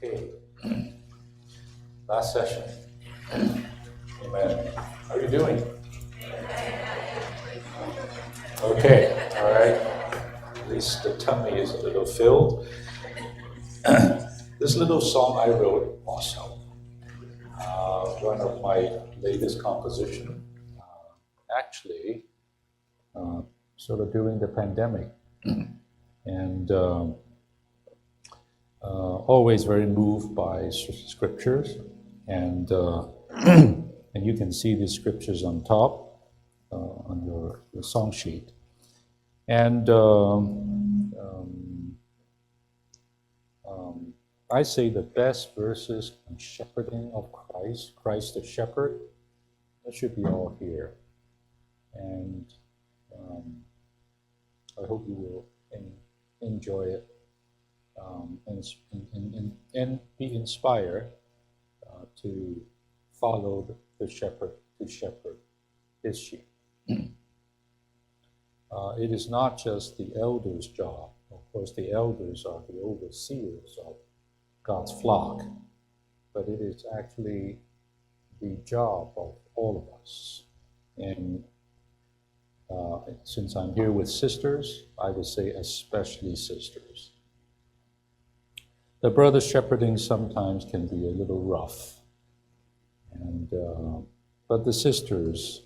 Okay. Last session. Amen. How are you doing? Okay. All right. At least the tummy is a little filled. This little song I wrote also. One of my latest composition. Actually, sort of during the pandemic, and always very moved by scriptures, and and you can see the scriptures on top on your song sheet. And I say the best verses on shepherding of Christ, Christ the shepherd, that should be all here. And I hope you will enjoy it and be inspired to follow the shepherd, to shepherd his sheep. It is not just the elders' job. Of course, the elders are the overseers of God's flock, but it is actually the job of all of us. And since I'm here with sisters, I would say especially sisters. The brother shepherding sometimes can be a little rough, and but the sisters,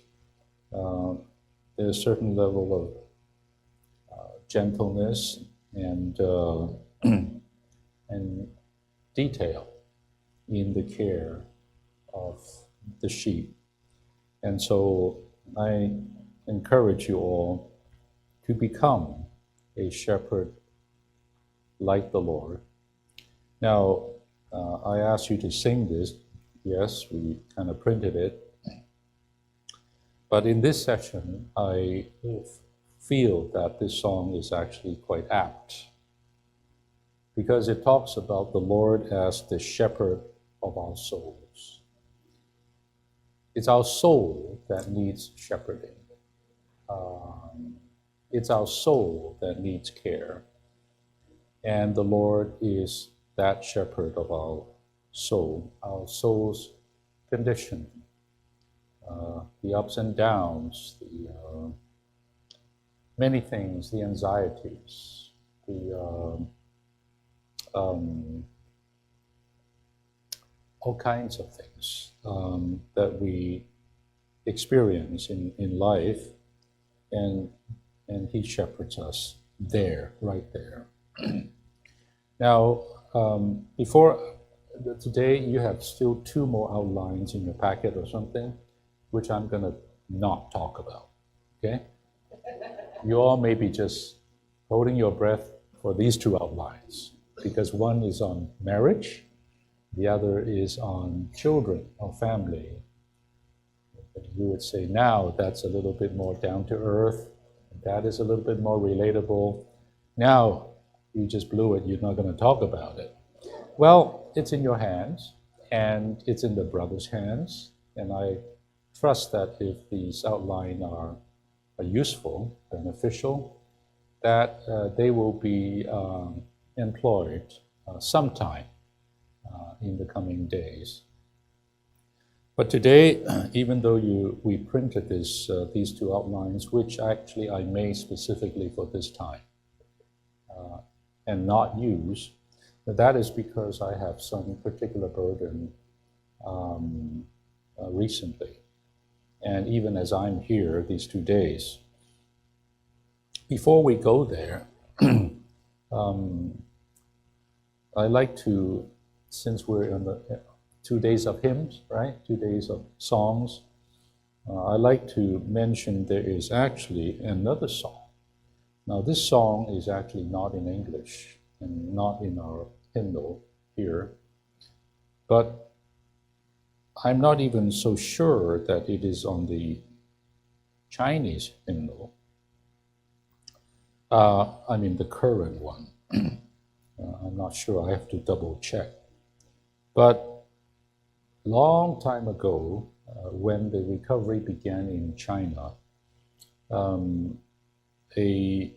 there's a certain level of gentleness and and detail in the care of the sheep. And so I encourage you all to become a shepherd like the Lord. Now, I asked you to sing this. Yes, we kind of printed it. But in this session, I feel that this song is actually quite apt, because it talks about the Lord as the shepherd of our souls. It's our soul that needs shepherding. It's our soul that needs care. And the Lord is that shepherd of our soul's condition, the ups and downs, the many things, the anxieties, the all kinds of things that we experience in life, and He shepherds us there, right there. Now, before today, you have still 2 more outlines in your packet or something, which I'm going to not talk about. Okay? You all may be just holding your breath for these 2 outlines, because one is on marriage, the other is on children or family. You would say, now that's a little bit more down to earth, that is a little bit more relatable. Now, you just blew it, you're not going to talk about it. Well, it's in your hands, and it's in the brother's hands, and I trust that if these outlines are useful, beneficial, that they will be employed sometime in the coming days. But today, even though we printed these 2 outlines, which actually I made specifically for this time, and not use, but that is because I have some particular burden recently, and even as I'm here these 2 days. Before we go there, I like to, since we're in the 2 days of hymns, right? 2 days of songs, I like to mention there is actually another song. Now, this song is actually not in English and not in our hymnal here, but I'm not even so sure that it is on the Chinese hymnal. I mean, the current one. I'm not sure, I have to double check. But long time ago, when the recovery began in China, a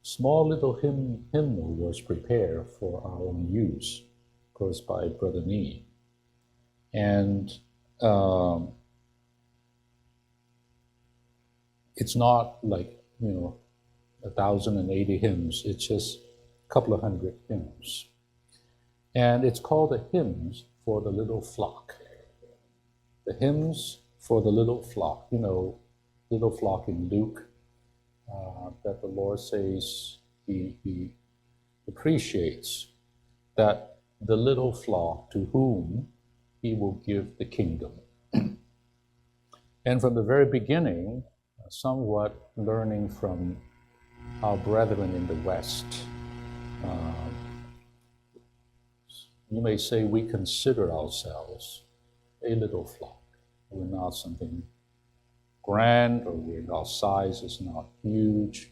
small little hymnal was prepared for our own use. course, by Brother Ni. And it's not like, 1,080 hymns. It's just a couple of hundred hymns. And it's called the Hymns for the Little Flock. The Hymns for the Little Flock. Little flock in Luke, that the Lord says he appreciates that the little flock to whom he will give the kingdom. And from the very beginning, somewhat learning from our brethren in the West, you may say we consider ourselves a little flock. We're not something grand, or our size is not huge.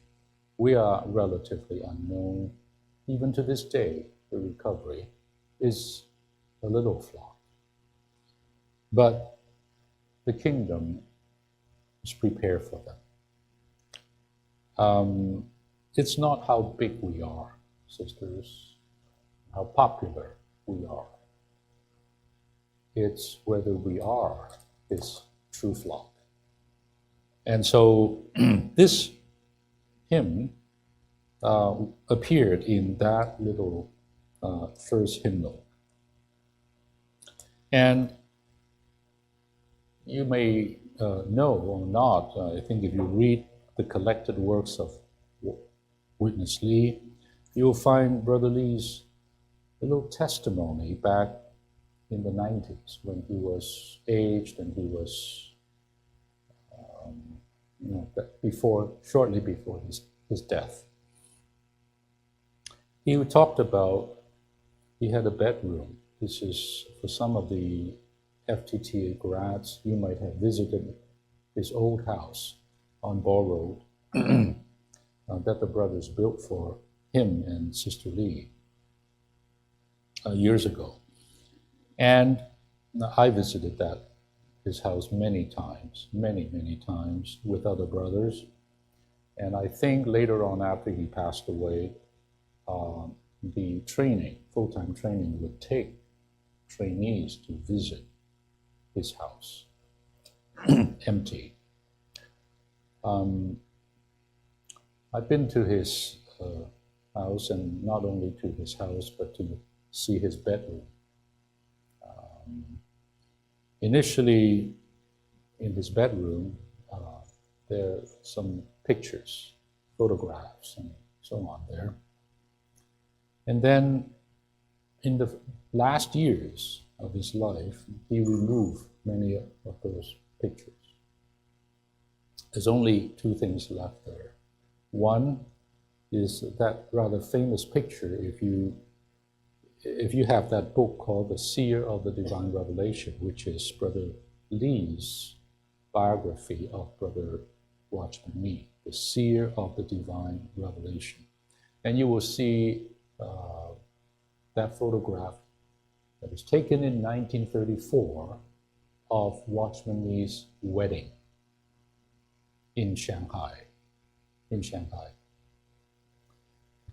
We are relatively unknown. Even to this day, the recovery is a little flock. But the kingdom is prepared for them. It's not how big we are, sisters, how popular we are. It's whether we are his true flock. And so this hymn appeared in that little first hymnal. And you may know or not, I think if you read the collected works of Witness Lee, you'll find Brother Lee's little testimony back in the 90s when he was aged and he was, shortly before his death. He talked about, he had a bedroom. This is for some of the FTTA grads, you might have visited his old house on Ball Road that the brothers built for him and Sister Lee years ago. And I visited his house many times with other brothers. And I think later on after he passed away, the training, full-time training, would take trainees to visit his house, empty. I've been to his house, and not only to his house, but to see his bedroom. Initially, in his bedroom, there are some pictures, photographs, and so on there. And then, in the last years of his life, he removed many of those pictures. There's only two things left there. One is that rather famous picture, if you have that book called The Seer of the Divine Revelation, which is Brother Lee's biography of Brother Watchman Nee, The Seer of the Divine Revelation. And you will see that photograph that was taken in 1934 of Watchman Nee's wedding in Shanghai.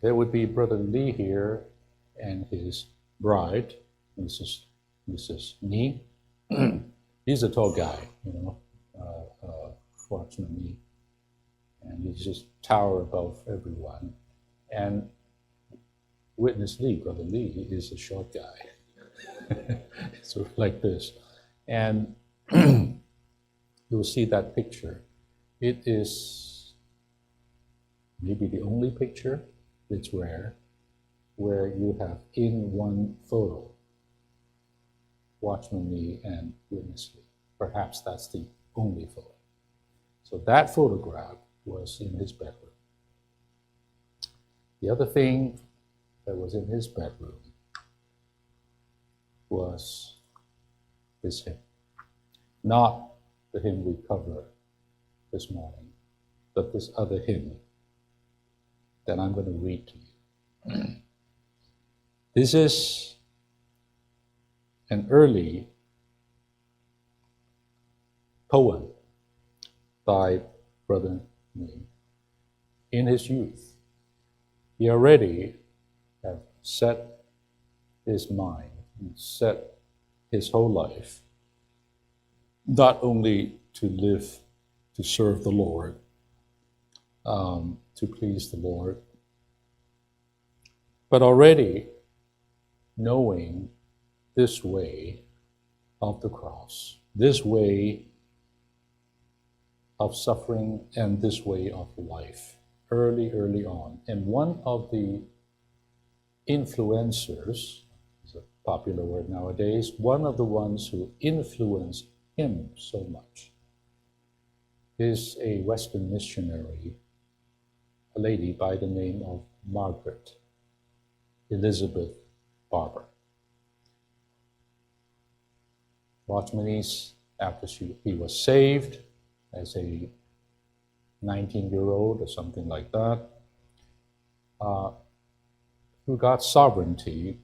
There would be Brother Lee here and his bride, Mrs. Nee. He's a tall guy, Watchman Nee, and he's just tower above everyone. And Witness Lee, Brother Lee, is a short guy, sort of like this. And you'll see that picture. It is maybe the only picture, it's rare, where you have in one photo Watchman Nee and Witness Lee. Perhaps that's the only photo. So that photograph was in his bedroom. The other thing that was in his bedroom was this hymn. Not the hymn we covered this morning, but this other hymn that I'm going to read to you. This is an early poem by Brother Nee. In his youth, he already had set his mind set his whole life not only to live to serve the Lord, to please the Lord, but already knowing this way of the cross, this way of suffering, and this way of life, early on. And one of the influencers, is a popular word nowadays, one of the ones who influenced him so much is a Western missionary, a lady by the name of Margaret Elizabeth Barber. Watchman after he was saved as a 19-year-old or something like that, through God's sovereignty,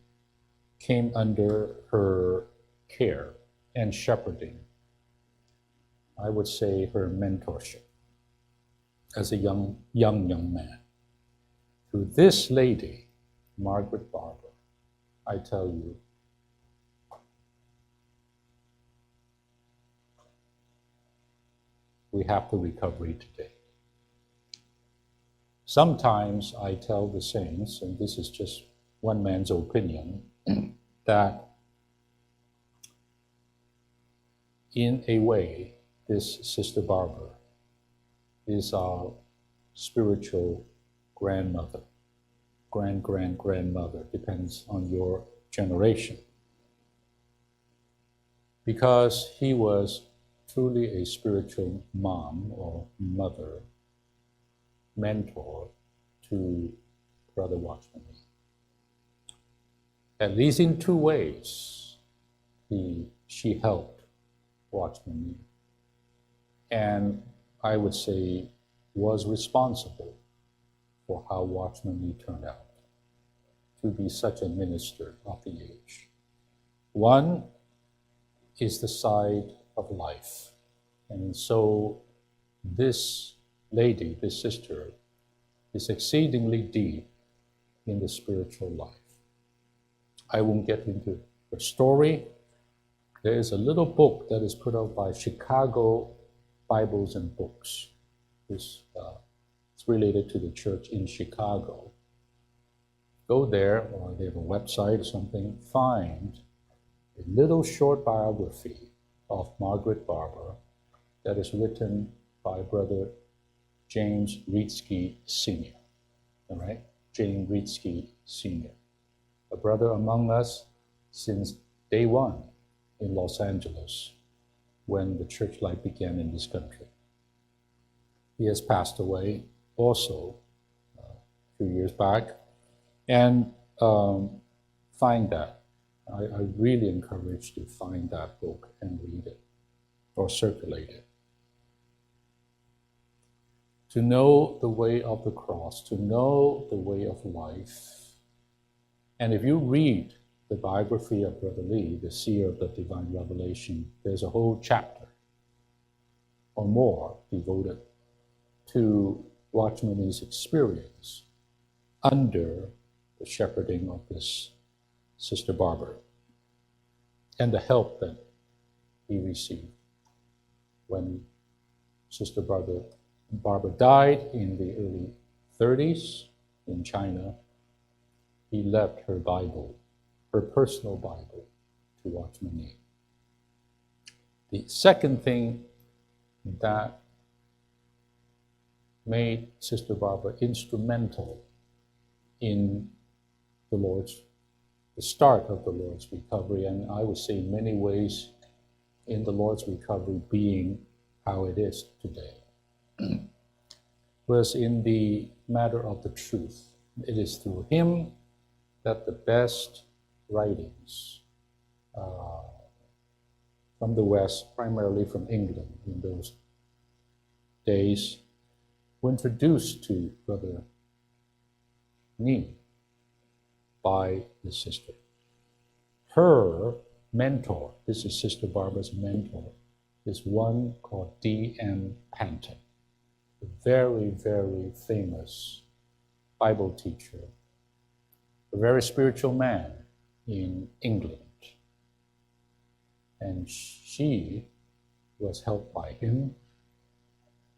came under her care and shepherding. I would say her mentorship as a young man. Through this lady, Margaret Barber, I tell you, we have the recovery today. Sometimes I tell the saints, and this is just one man's opinion, that in a way, this Sister Barber is our spiritual grandmother, grandmother, depends on your generation. Because he was truly a spiritual mom or mother, mentor to Brother Watchman. At least in two ways, she helped Watchman, and I would say was responsible for how Watchman turned out to be such a minister of the age. One is the side of life, and so this lady, this sister, is exceedingly deep in the spiritual life. I won't get into her story. There is a little book that is put out by Chicago Bibles and Books. It's related to the church in Chicago. Go there, or they have a website or something, find a little short biography of Margaret Barber that is written by Brother James Reedsky Sr. All right? James Reedsky Sr. A brother among us since day one in Los Angeles when the church life began in this country. He has passed away also a few years back. And find that. I really encourage you to find that book and read it or circulate it. To know the way of the cross, to know the way of life. And if you read the biography of Brother Lee, the seer of the divine revelation, there's a whole chapter or more devoted to Watchman's experience under the shepherding of this Sister Barber and the help that he received. When Sister Barber died in the early 30s in China, he left her Bible, her personal Bible, to Watchman Nee. The second thing that made Sister Barber instrumental in the start of the Lord's recovery, and I would say in many ways in the Lord's recovery being how it is today, was in the matter of the truth. It is through him that the best writings from the West, primarily from England in those days, were introduced to Brother Nee by the sister. Her mentor, this is Sister Barber's mentor, is one called D.M. Panton, a very, very famous Bible teacher, a very spiritual man in England. and she was helped by him.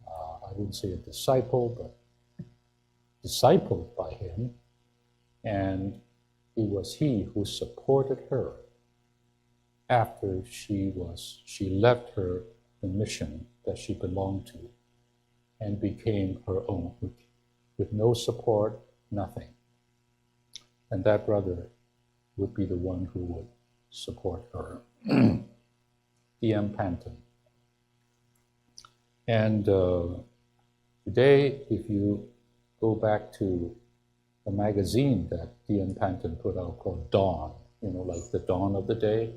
I wouldn't say a disciple, but discipled by him, and it was he who supported her after she left the mission that she belonged to and became her own with no support, nothing. And that brother would be the one who would support her, D.M. Panton. And today, if you go back to a magazine that D.M. Panton put out called Dawn, like the dawn of the day,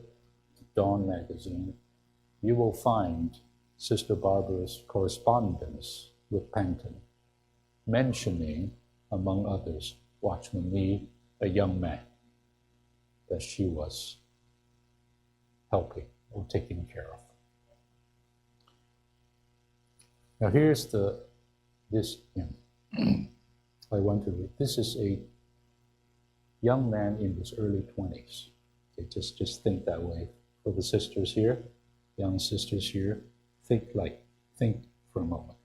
Dawn magazine, you will find Sister Barbara's correspondence with Panton, mentioning, among others, Watchman Nee, a young man that she was helping or taking care of. Now here's this hymn I want to read. This is a young man in his early 20s. Okay, just think that way. For the sisters here, young sisters here, think for a moment.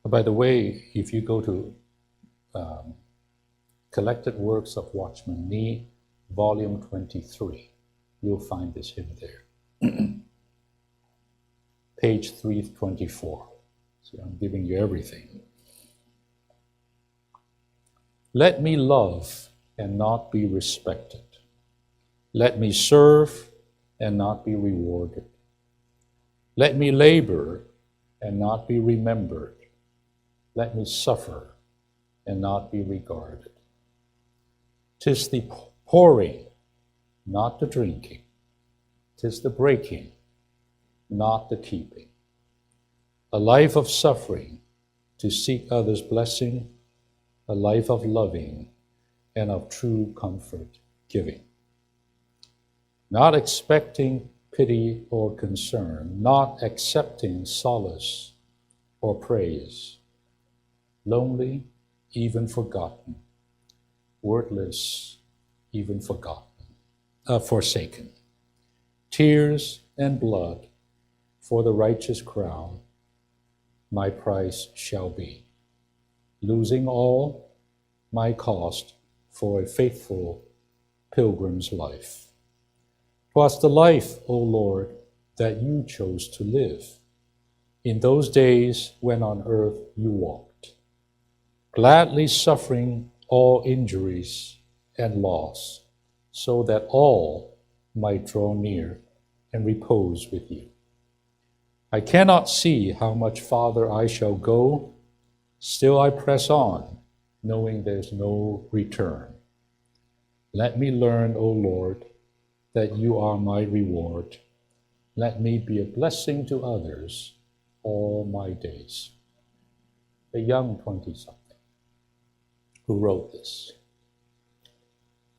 By the way, if you go to Collected Works of Watchman Nee, Volume 23, you'll find this hymn there. Page 324. So I'm giving you everything. Let me love and not be respected. Let me serve and not be rewarded. Let me labor and not be remembered. Let me suffer and not be regarded. 'Tis the pouring, not the drinking. 'Tis the breaking, not the keeping. A life of suffering to seek others' blessing, a life of loving and of true comfort giving. Not expecting pity or concern, not accepting solace or praise. Lonely, even forgotten. Wordless, even forsaken. Tears and blood for the righteous crown, my price shall be. Losing all, my cost for a faithful pilgrim's life. 'Twas the life, O Lord, that you chose to live in those days when on earth you walked, gladly suffering all injuries and loss, so that all might draw near and repose with you. I cannot see how much farther I shall go, still I press on, knowing there's no return. Let me learn, O Lord, that you are my reward. Let me be a blessing to others all my days. A young 20-something who wrote this.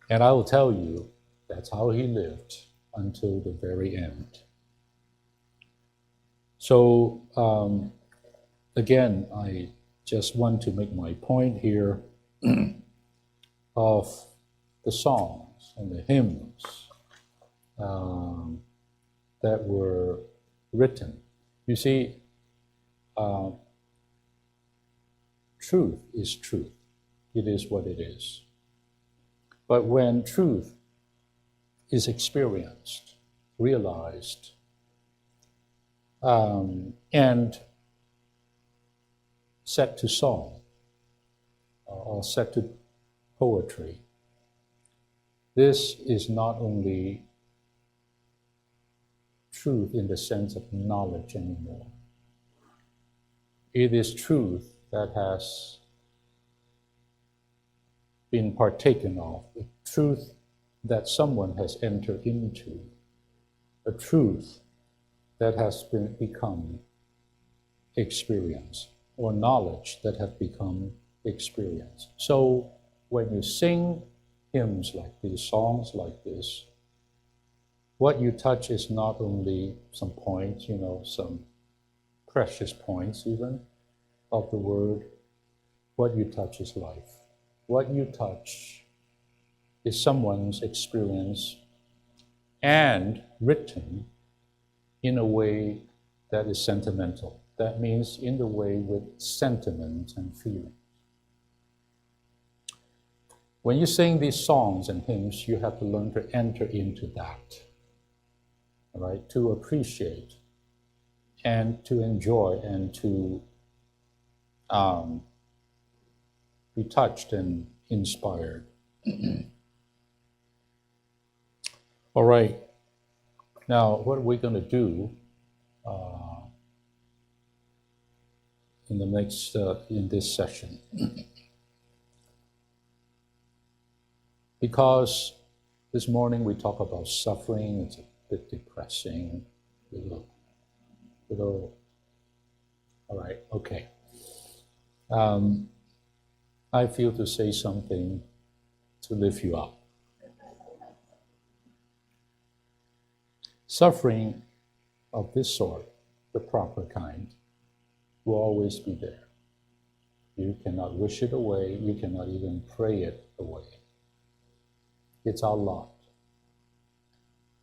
And I will tell you, that's how he lived until the very end. So, again, I just want to make my point here of the songs and the hymns that were written. You see, truth is truth. It is what it is. But when truth is experienced, realized, and set to song or set to poetry, this is not only truth in the sense of knowledge anymore. It is truth that has been partaken of, a truth that someone has entered into, a truth that has become experience, or knowledge that has become experience. So when you sing hymns like these, songs like this, what you touch is not only some points, some precious points even of the word. What you touch is life. What you touch is someone's experience and written in a way that is sentimental. That means in the way with sentiment and feeling. When you sing these songs and hymns, you have to learn to enter into that, right? To appreciate and to enjoy and to be touched and inspired. All right. Now, what are we going to do in this session? Because this morning we talk about suffering, it's a bit depressing, all right, okay. I feel to say something to lift you up. Suffering of this sort, the proper kind, will always be there. You cannot wish it away, you cannot even pray it away. It's our lot,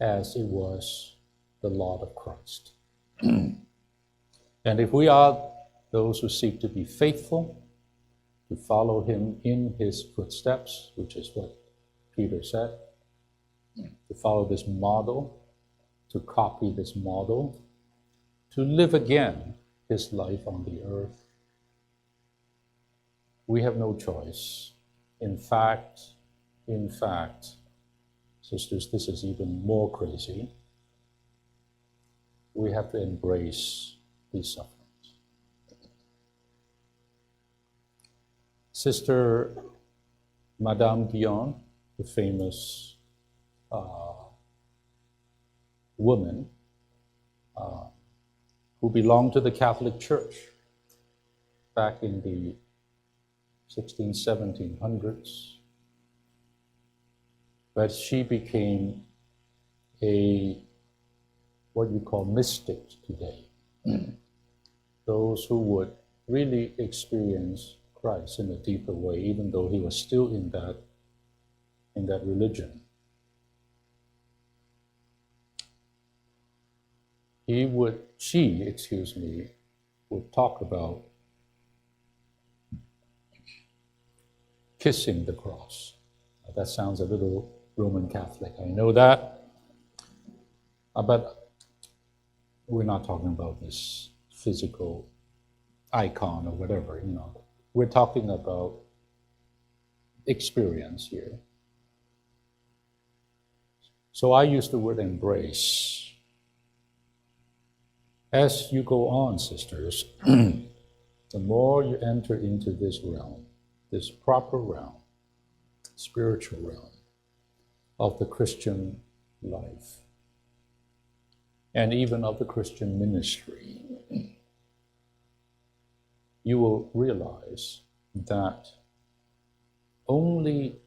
as it was the lot of Christ. And if we are those who seek to be faithful, to follow him in his footsteps, which is what Peter said, to follow this model, to copy this model, to live again his life on the earth, we have no choice. In fact, sisters, this is even more crazy. We have to embrace these sufferings. Sister Madame Guyon, the famous woman who belonged to the Catholic Church back in the 1700s, but she became what you call mystic today. Those who would really experience Christ in a deeper way, even though he was still in that religion. She would talk about kissing the cross. That sounds a little Roman Catholic, I know that. But we're not talking about this physical icon or whatever, We're talking about experience here. So I use the word embrace. As you go on, sisters, the more you enter into this realm, this proper realm, spiritual realm of the Christian life, and even of the Christian ministry, you will realize that only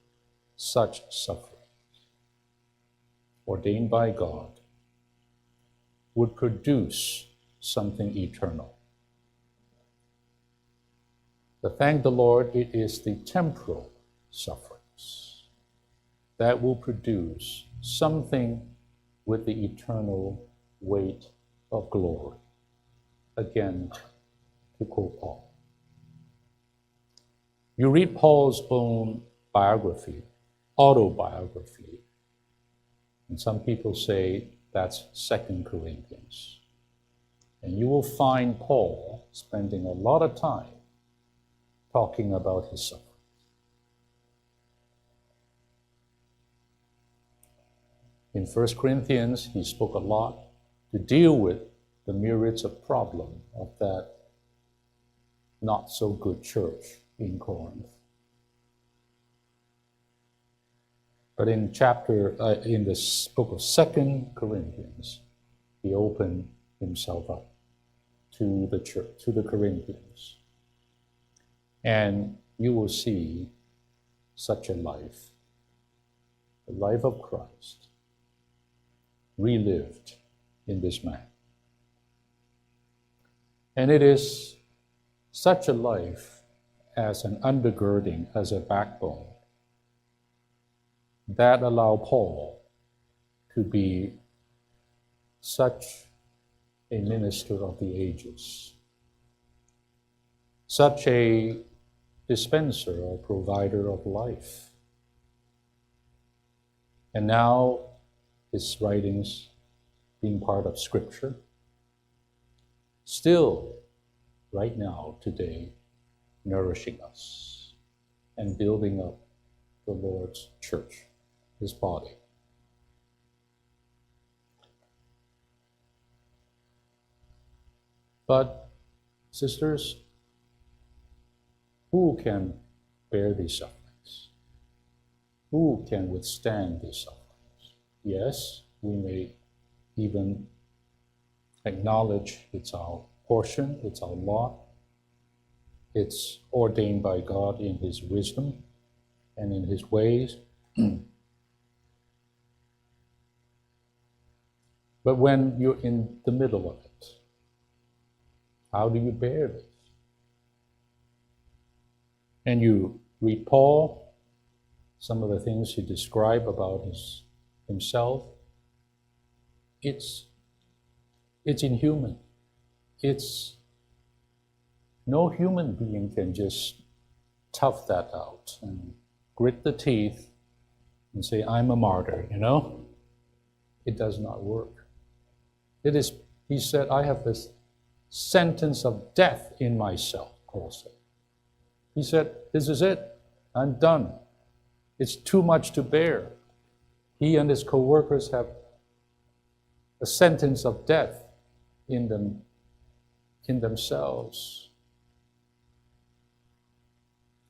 such suffering, ordained by God, would produce something eternal. But thank the Lord, it is the temporal sufferings that will produce something with the eternal weight of glory. Again, to quote Paul. You read Paul's own biography, autobiography, and some people say that's 2 Corinthians. And you will find Paul spending a lot of time talking about his suffering. In 1 Corinthians, he spoke a lot to deal with the myriads of problems of that not so good church in Corinth. But in this book of 2 Corinthians, he opened himself up to the church, to the Corinthians. And you will see such a life, the life of Christ, relived in this man. And it is such a life as an undergirding, as a backbone that allowed Paul to be such a minister of the ages, such a dispenser or provider of life. And now his writings being part of Scripture, still, right now, today, nourishing us and building up the Lord's church, his body. But, sisters, who can bear these sufferings? Who can withstand these sufferings? Yes, we may even acknowledge it's our portion, it's our lot, it's ordained by God in his wisdom and in his ways. But when you're in the middle of it, how do you bear this? And you read Paul, some of the things he described about himself, it's inhuman. No human being can just tough that out and grit the teeth and say, I'm a martyr, you know? It does not work. He said, I have this sentence of death in myself, Paul said. He said, this is it. I'm done. It's too much to bear. He and his co-workers have a sentence of death in themselves.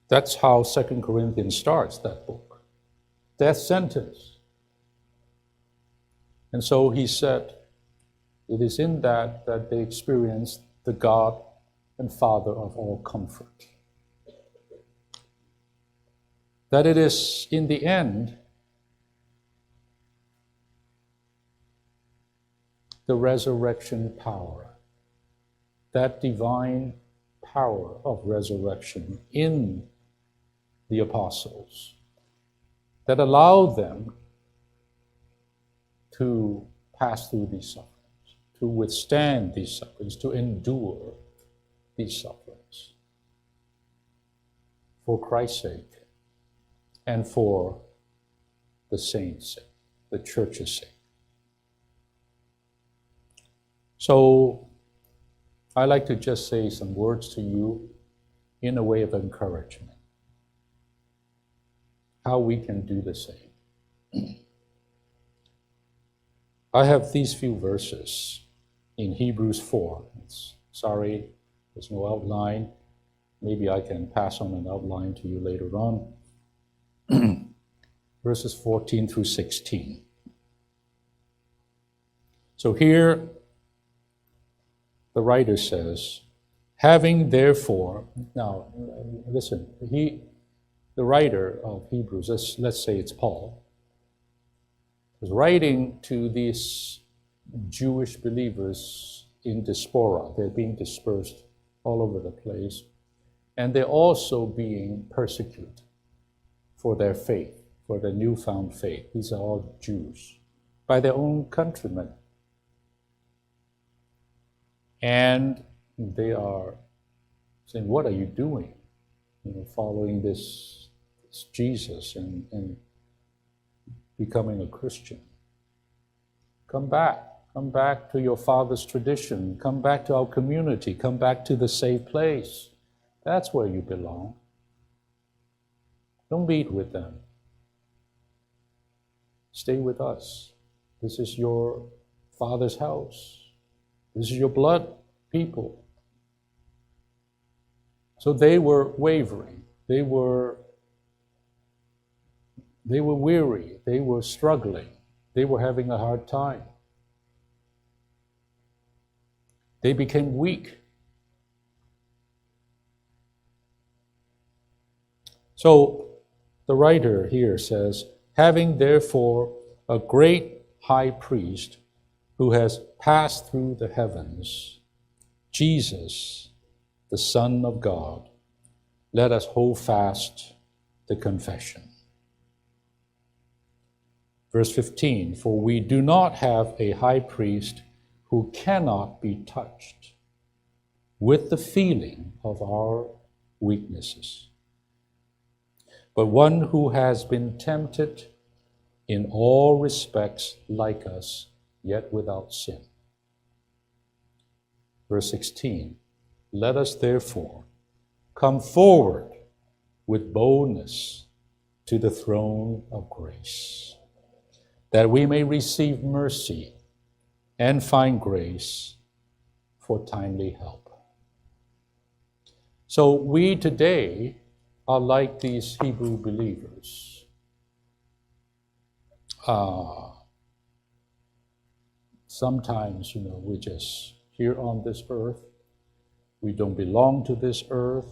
That's how 2 Corinthians starts, that book. Death sentence. And so he said, it is in that they experience the God and Father of all comfort. That it is, in the end, the resurrection power, that divine power of resurrection in the apostles, that allowed them to pass through these sufferings, to withstand these sufferings, to endure these sufferings for Christ's sake and for the saints' sake, the church's sake. So I like to just say some words to you in a way of encouragement, how we can do the same. I have these few verses in Hebrews 4. Sorry, there's no outline. Maybe I can pass on an outline to you later on. Verses 14 through 16. So here, the writer says, having therefore, now listen, the writer of Hebrews, let's say it's Paul, was writing to these Jewish believers in diaspora. They're being dispersed all over the place, and they're also being persecuted for their faith, for their newfound faith. These are all Jews, by their own countrymen. And they are saying, what are you doing? Following this Jesus and becoming a Christian. Come back to your father's tradition. Come back to our community. Come back to the safe place. That's where you belong. Don't meet with them. Stay with us. This is your father's house. This is your blood people. So they were wavering. They were weary. They were struggling. They were having a hard time. They became weak. So the writer here says, having therefore a great high priest who has passed through the heavens, Jesus, the Son of God, let us hold fast the confession. Verse 15, for we do not have a high priest who cannot be touched with the feeling of our weaknesses, but one who has been tempted in all respects like us, yet without sin. Verse 16, let us therefore come forward with boldness to the throne of grace, that we may receive mercy and find grace for timely help. So we today are like these Hebrew believers. Sometimes, we're just here on this earth. We don't belong to this earth.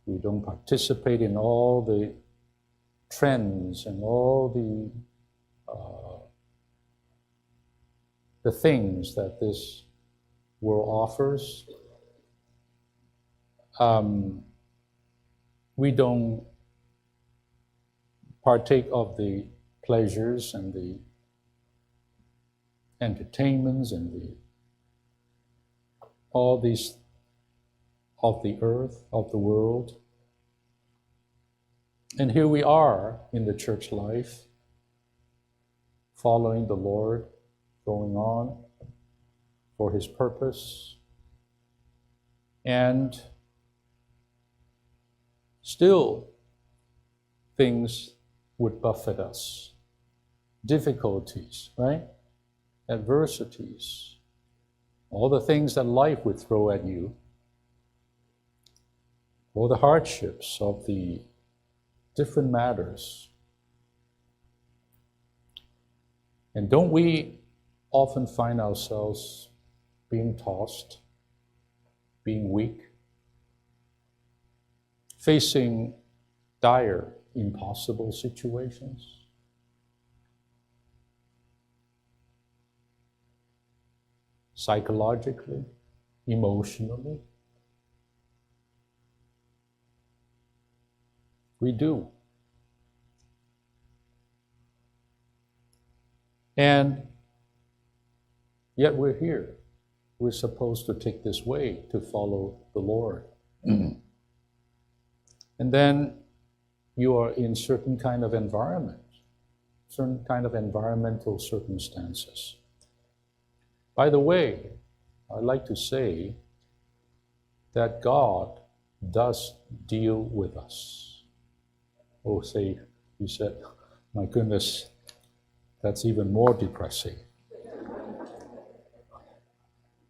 We don't participate in all the trends and all the things that this world offers. We don't partake of the pleasures and the entertainments and all these of the earth, of the world. And here we are in the church life, following the Lord, going on for His purpose. And still, things would buffet us. Difficulties, right? Adversities. All the things that life would throw at you. All the hardships of the different matters. And don't we often find ourselves being tossed, being weak, facing dire, impossible situations? Psychologically, emotionally? We do. And yet we're here. We're supposed to take this way to follow the Lord. And then you are in certain kind of environment, certain kind of environmental circumstances. By the way, I'd like to say that God does deal with us. Oh, say, you said, my goodness, that's even more depressing.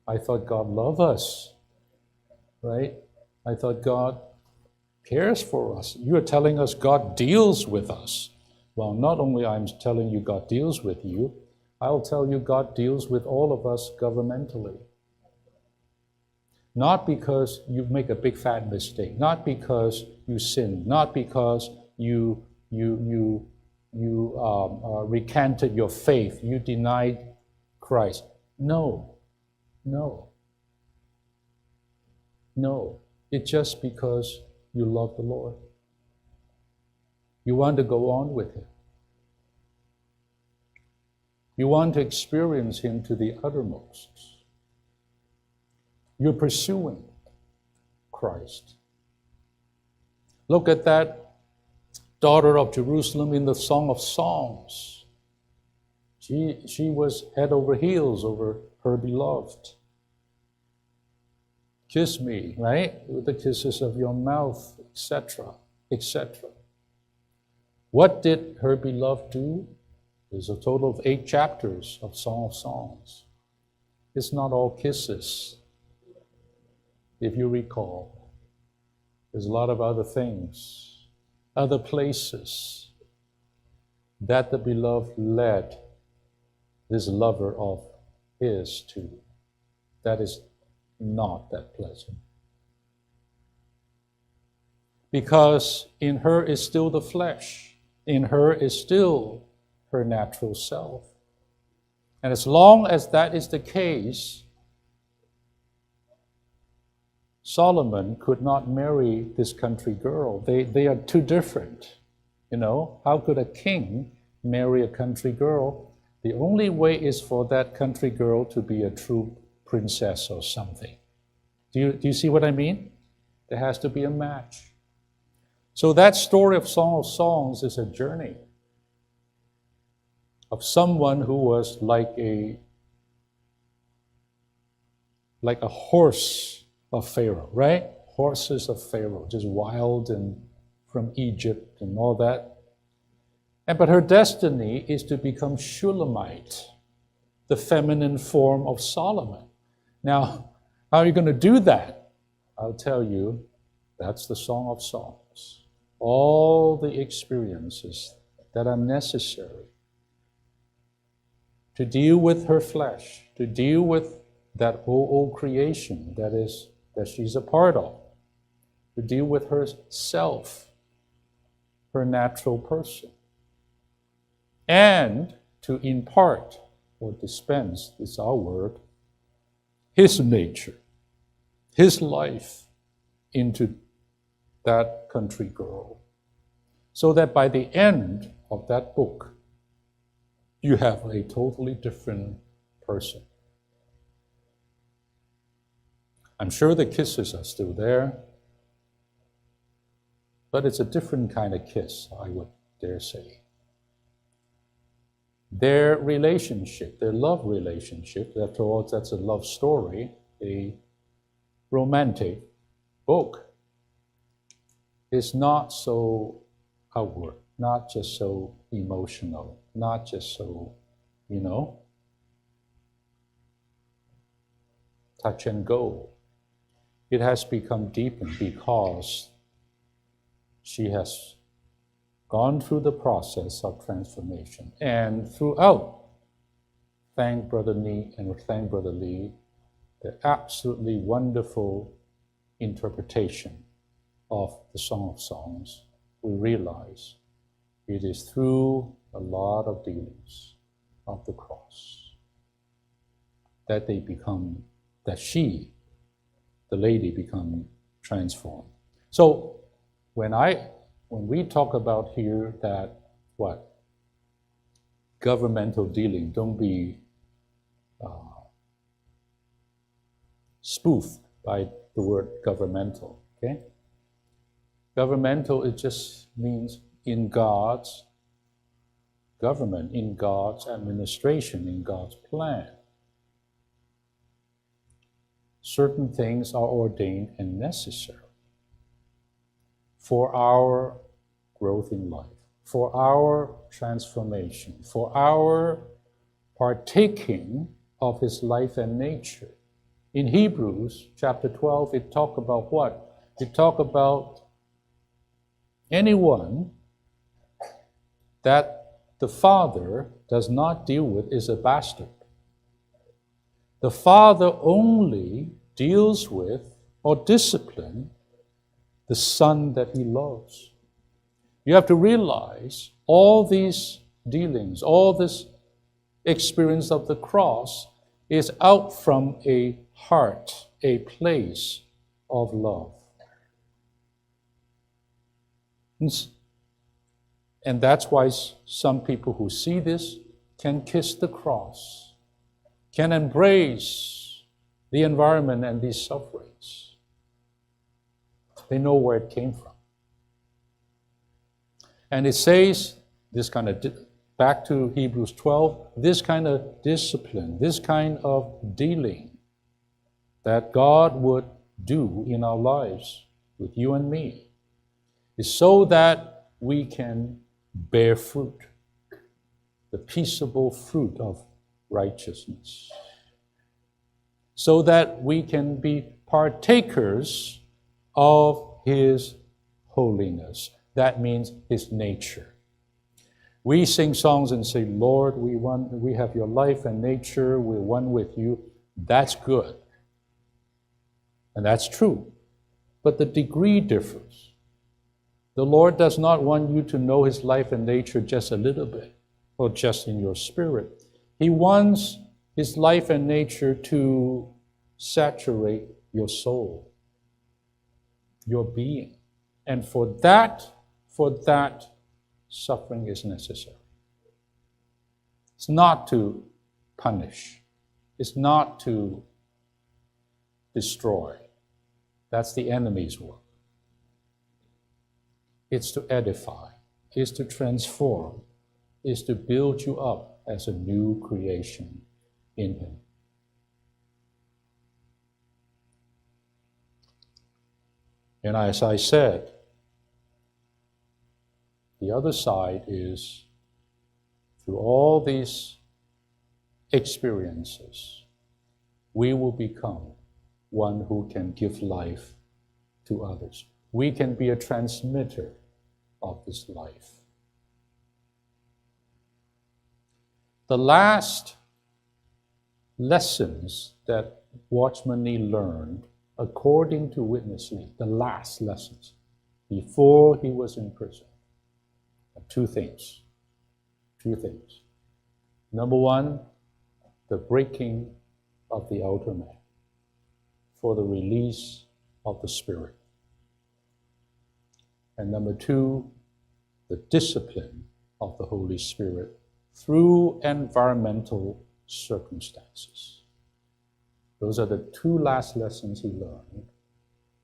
I thought God loved us, right? I thought God cares for us. You are telling us God deals with us. Well, not only I'm telling you God deals with you, I'll tell you God deals with all of us governmentally. Not because you make a big fat mistake, not because you sin, not because you recanted your faith, you denied Christ. No. It's just because you love the Lord. You want to go on with Him. You want to experience Him to the uttermost. You're pursuing Christ. Look at that daughter of Jerusalem in the Song of Songs. She was head over heels over her beloved. Kiss me, right? With the kisses of your mouth, etc., etc. What did her beloved do? There's a total of 8 chapters of Song of Songs. It's not all kisses, if you recall. There's a lot of other things, other places that the beloved led this lover of his to. That is not that pleasant. Because in her is still the flesh. In her is still her natural self. And as long as that is the case, Solomon could not marry this country girl. They are too different. How could a king marry a country girl, the only way is for that country girl to be a true princess or something. Do you see what I mean? There has to be a match. So that story of Song of Songs is a journey of someone who was like a horse of Pharaoh, right? Horses of Pharaoh, just wild and from Egypt and all that. But her destiny is to become Shulamite, the feminine form of Solomon. Now, how are you going to do that? I'll tell you, that's the Song of Songs. All the experiences that are necessary to deal with her flesh, to deal with that old creation that she's a part of, to deal with herself, her natural person, and to impart or dispense, is our word, his nature, his life into that country girl, so that by the end of that book, you have a totally different person. I'm sure the kisses are still there, but it's a different kind of kiss, I would dare say. Their relationship, their love relationship, after all, that's a love story, a romantic book, is not so outward, not just so emotional, not just so, touch and go. It has become deepened because she has gone through the process of transformation. And throughout, thank Brother Ni and thank Brother Lee, the absolutely wonderful interpretation of the Song of Songs, we realize it is through a lot of dealings of the cross that she, the lady, become transformed. So when we talk about here that governmental dealing, don't be spoofed by the word governmental, okay? Governmental, it just means in God's government, in God's administration, in God's plan. Certain things are ordained and necessary for our growth in life, for our transformation, for our partaking of his life and nature. In Hebrews chapter 12, it talks about what? It talks about anyone that the father does not deal with is a bastard. The father only deals with or disciplines the son that he loves. You have to realize all these dealings, all this experience of the cross is out from a heart, a place of love. And that's why some people who see this can kiss the cross, can embrace the environment and these sufferings. They know where it came from. And it says, this kind of, back to Hebrews 12, this kind of discipline, this kind of dealing that God would do in our lives with you and me is so that we can bear fruit, the peaceable fruit of righteousness, so that we can be partakers of his holiness. That means his nature. We sing songs and say, Lord, we have your life and nature, we're one with you. That's good. And that's true. But the degree differs. The Lord does not want you to know his life and nature just a little bit, or just in your spirit. He wants his life and nature to saturate your soul, your being. And for that, suffering is necessary. It's not to punish. It's not to destroy. That's the enemy's work. It's to edify. It's to transform. It's to build you up as a new creation in Him. And as I said, the other side is through all these experiences, we will become one who can give life to others. We can be a transmitter of this life. The last lessons that Watchman Nee learned, according to Witness Lee, the last lessons before he was in prison, are two things. Number one, the breaking of the outer man for the release of the spirit. And number two, the discipline of the Holy Spirit through environmental circumstances. Those are the two last lessons he learned,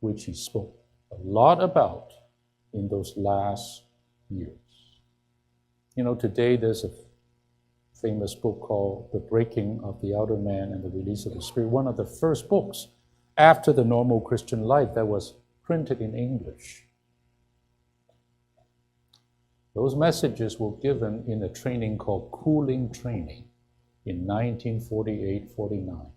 which he spoke a lot about in those last years. Today there's a famous book called The Breaking of the Outer Man and the Release of the Spirit, one of the first books after the normal Christian life that was printed in English. Those messages were given in a training called Cooling Training in 1948-49.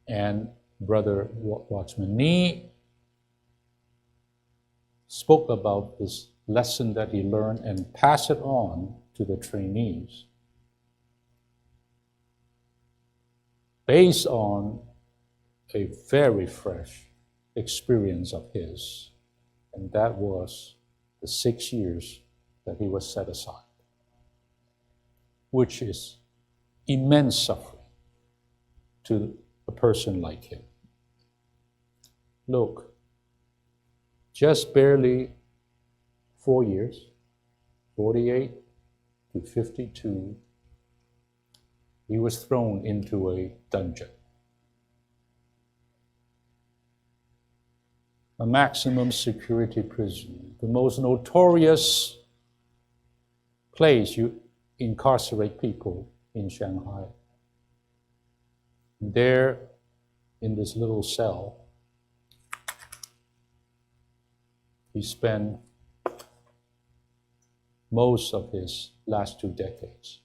And Brother Watchman Nee spoke about this lesson that he learned and passed it on to the trainees based on a very fresh experience of his, and that was the 6 years that he was set aside, which is immense suffering to a person like him. Look, just barely 4 years, 48 to 52, he was thrown into a dungeon. A maximum security prison, the most notorious place you incarcerate people in Shanghai. There, in this little cell, he spent most of his last 2 decades.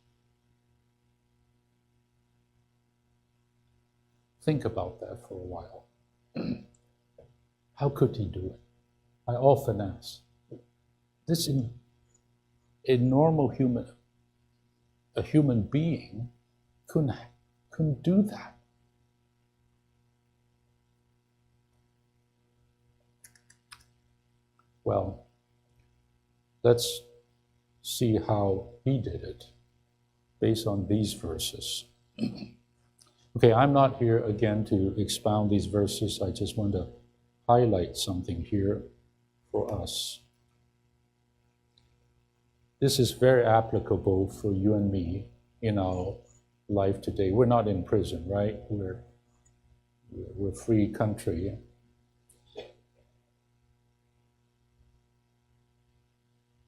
Think about that for a while. How could he do it? I often ask. This is a normal human, a human being couldn't do that. Well, let's see how he did it based on these verses. Okay, I'm not here again to expound these verses. I just want to highlight something here for us. This is very applicable for you and me in our life today. We're not in prison, right? We're a free country.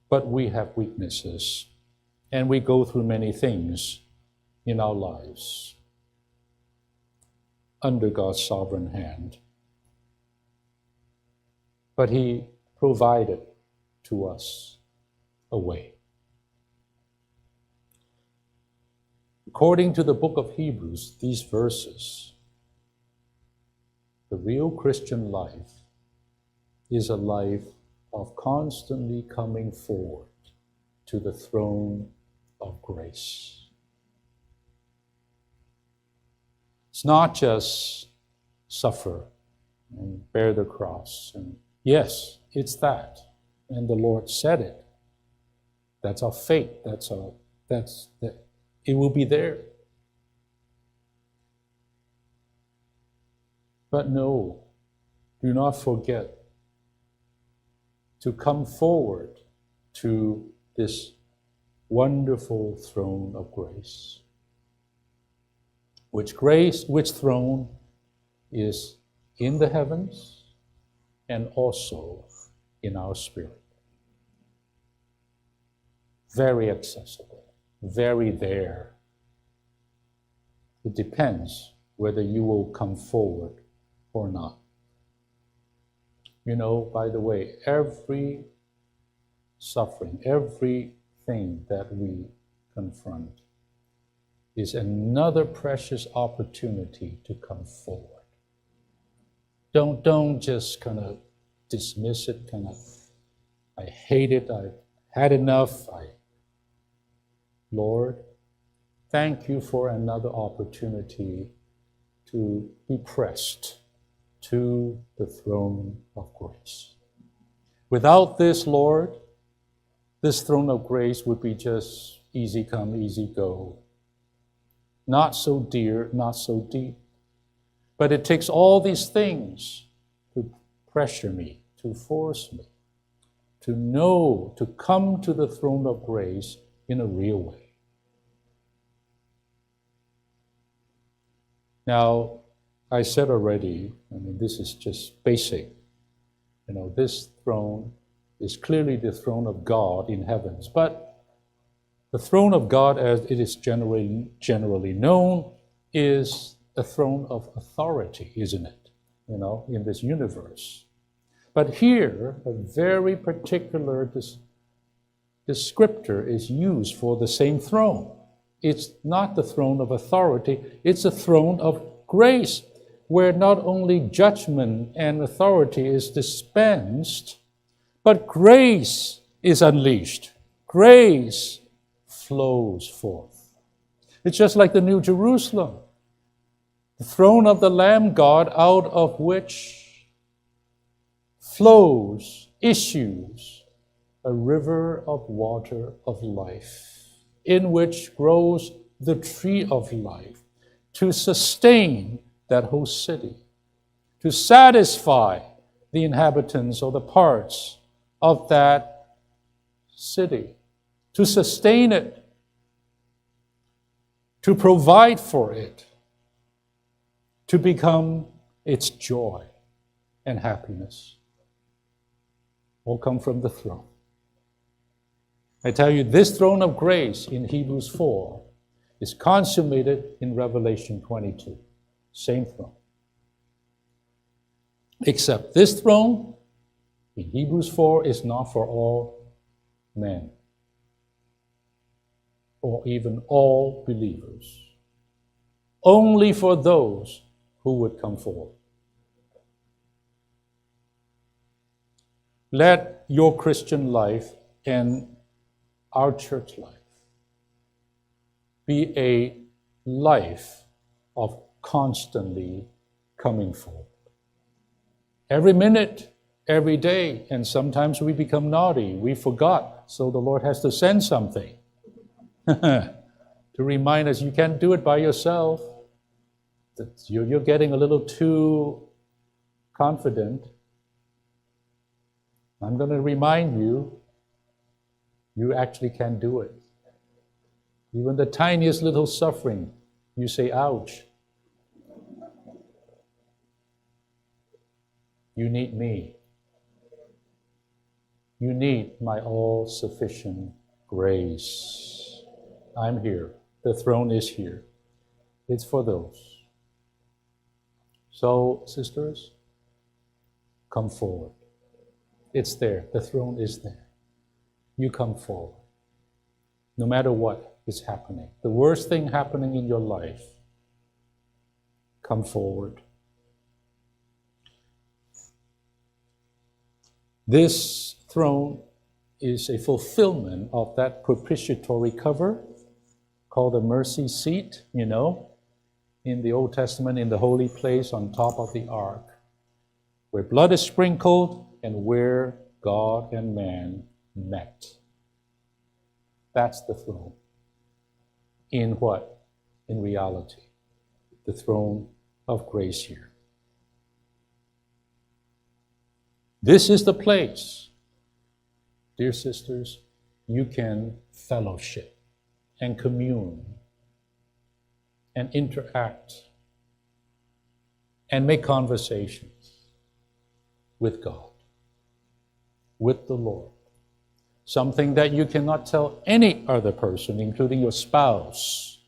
But we have weaknesses, and we go through many things in our lives under God's sovereign hand. But He provided to us a way. According to the book of Hebrews, these verses, the real Christian life is a life of constantly coming forward to the throne of grace. It's not just suffer and bear the cross. And yes, it's that. And the Lord said it. That's our fate. It will be there. But no, do not forget to come forward to this wonderful throne of grace. Which throne is in the heavens and also in our spirit. Very accessible, very there. It depends whether you will come forward or not. You know, by the way, every suffering, everything that we confront is another precious opportunity to come forward. Don't just kind of dismiss it, I hate it, I've had enough. Lord, thank you for another opportunity to be pressed to the throne of grace. Without this, Lord, this throne of grace would be just easy come, easy go. Not so dear, not so deep. But it takes all these things to pressure me, to force me, to know, to come to the throne of grace in a real way. Now, I said already, this is just basic. This throne is clearly the throne of God in heavens, but the throne of God, as it is generally known, is a throne of authority, isn't it? In this universe. But here, a very particular descriptor is used for the same throne. It's not the throne of authority, it's a throne of grace, where not only judgment and authority is dispensed, but grace is unleashed. Grace flows forth. It's just like the New Jerusalem, the throne of the Lamb God, out of which issues a river of water of life, in which grows the tree of life, to sustain that whole city, to satisfy the inhabitants or the parts of that city, to sustain it, to provide for it, to become its joy and happiness. All come from the throne. I tell you, this throne of grace in Hebrews 4 is consummated in Revelation 22. Same throne. Except this throne in Hebrews 4 is not for all men or even all believers. Only for those who would come forward. Let your Christian life and our church life be a life of constantly coming forward. Every minute, every day, and sometimes we become naughty. We forgot, so the Lord has to send something to remind us you can't do it by yourself. You're getting a little too confident. I'm going to remind you, you actually can do it. Even the tiniest little suffering, you say, ouch. You need me. You need my all-sufficient grace. I'm here. The throne is here. It's for those. So, sisters, come forward. It's there. The throne is there. You come forward. No matter what is happening. The worst thing happening in your life, come forward. This throne is a fulfillment of that propitiatory cover called the mercy seat, in the Old Testament, in the holy place on top of the ark, where blood is sprinkled and where God and man met. That's the throne. In what? In reality. The throne of grace here. This is the place, dear sisters, you can fellowship and commune and interact and make conversations with God, with the Lord. Something that you cannot tell any other person, including your spouse.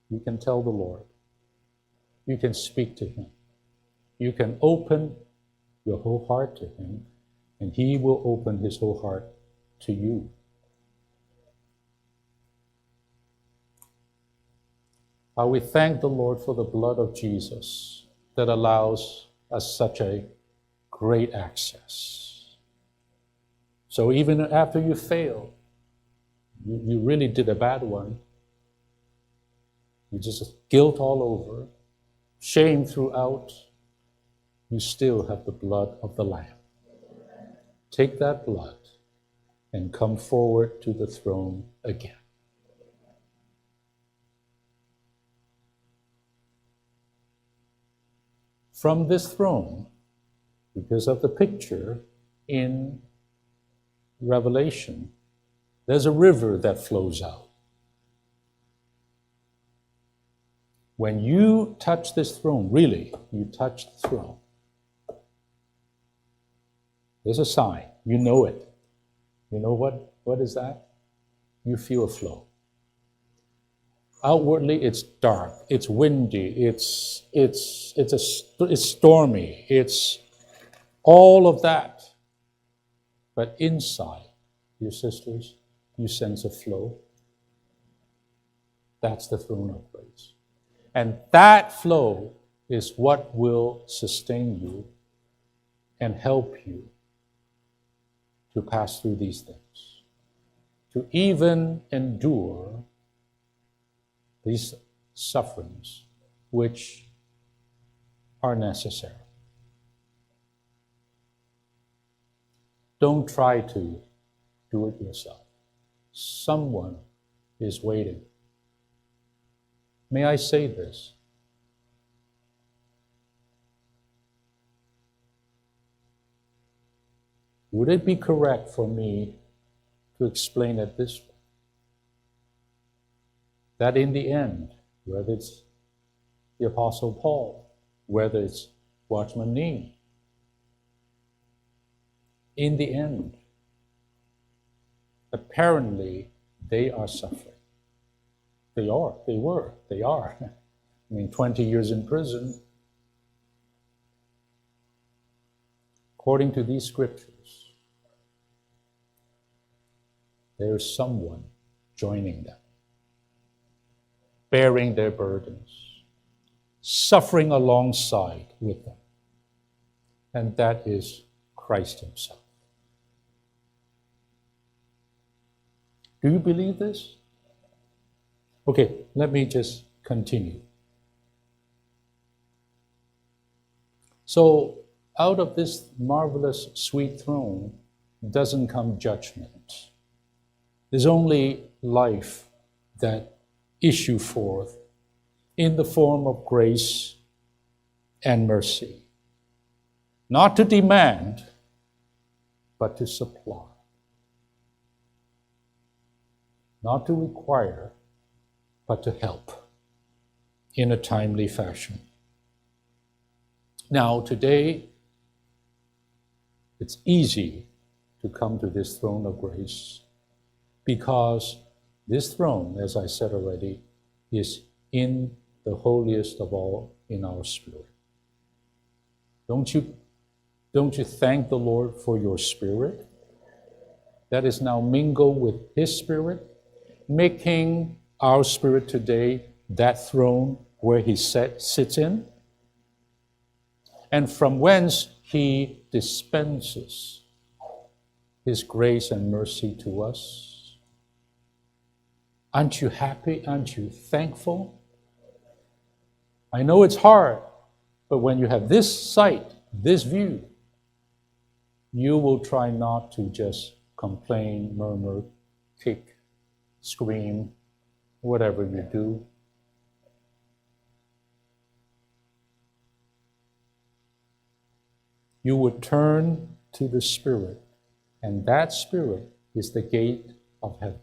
You can tell the Lord. You can speak to Him. You can open your whole heart to Him, and He will open His whole heart to you. We thank the Lord for the blood of Jesus that allows us such a great access. So even after you fail, you really did a bad one, you just guilt all over, shame throughout, you still have the blood of the Lamb. Take that blood and come forward to the throne again. From this throne, because of the picture in Revelation, there's a river that flows out. When you touch this throne, really, you touch the throne. There's a sign. You know it. You know what is that? You feel a flow. Outwardly, it's dark, it's windy, it's stormy, it's all of that. But inside, you sisters, you sense a flow. That's the throne of grace. And that flow is what will sustain you and help you to pass through these things, to even endure these sufferings which are necessary. Don't try to do it yourself. Someone is waiting. May I say this? Would it be correct for me to explain it this way? That in the end, whether it's the Apostle Paul, whether it's Watchman Nee, in the end, apparently they are suffering. They are. I mean, 20 years in prison. According to these scriptures, there is someone joining them, bearing their burdens, suffering alongside with them. And that is Christ Himself. Do you believe this? Okay, let me just continue. So, out of this marvelous sweet throne doesn't come judgment. There's only life that issue forth in the form of grace and mercy. Not to demand, but to supply. Not to require, but to help in a timely fashion. Now, today, it's easy to come to this throne of grace because this throne, as I said already, is in the holiest of all in our spirit. Don't you thank the Lord for your spirit that is now mingled with His spirit, making our spirit today that throne where He sits in, and from whence He dispenses His grace and mercy to us. Aren't you happy? Aren't you thankful? I know it's hard, but when you have this sight, this view, you will try not to just complain, murmur, kick, scream, whatever you do. You would turn to the Spirit, and that Spirit is the gate of heaven.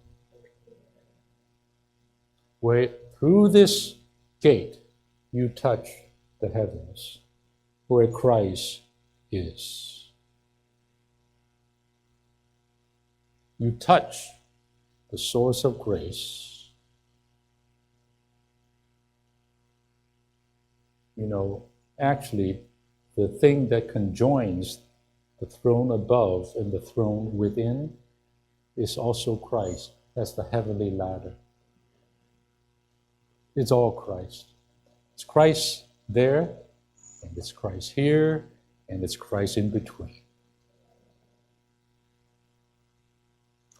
Where through this gate you touch the heavens, where Christ is. You touch the source of grace. You know, actually, the thing that conjoins the throne above and the throne within is also Christ. That's the heavenly ladder. It's all Christ. It's Christ there, and it's Christ here, and it's Christ in between.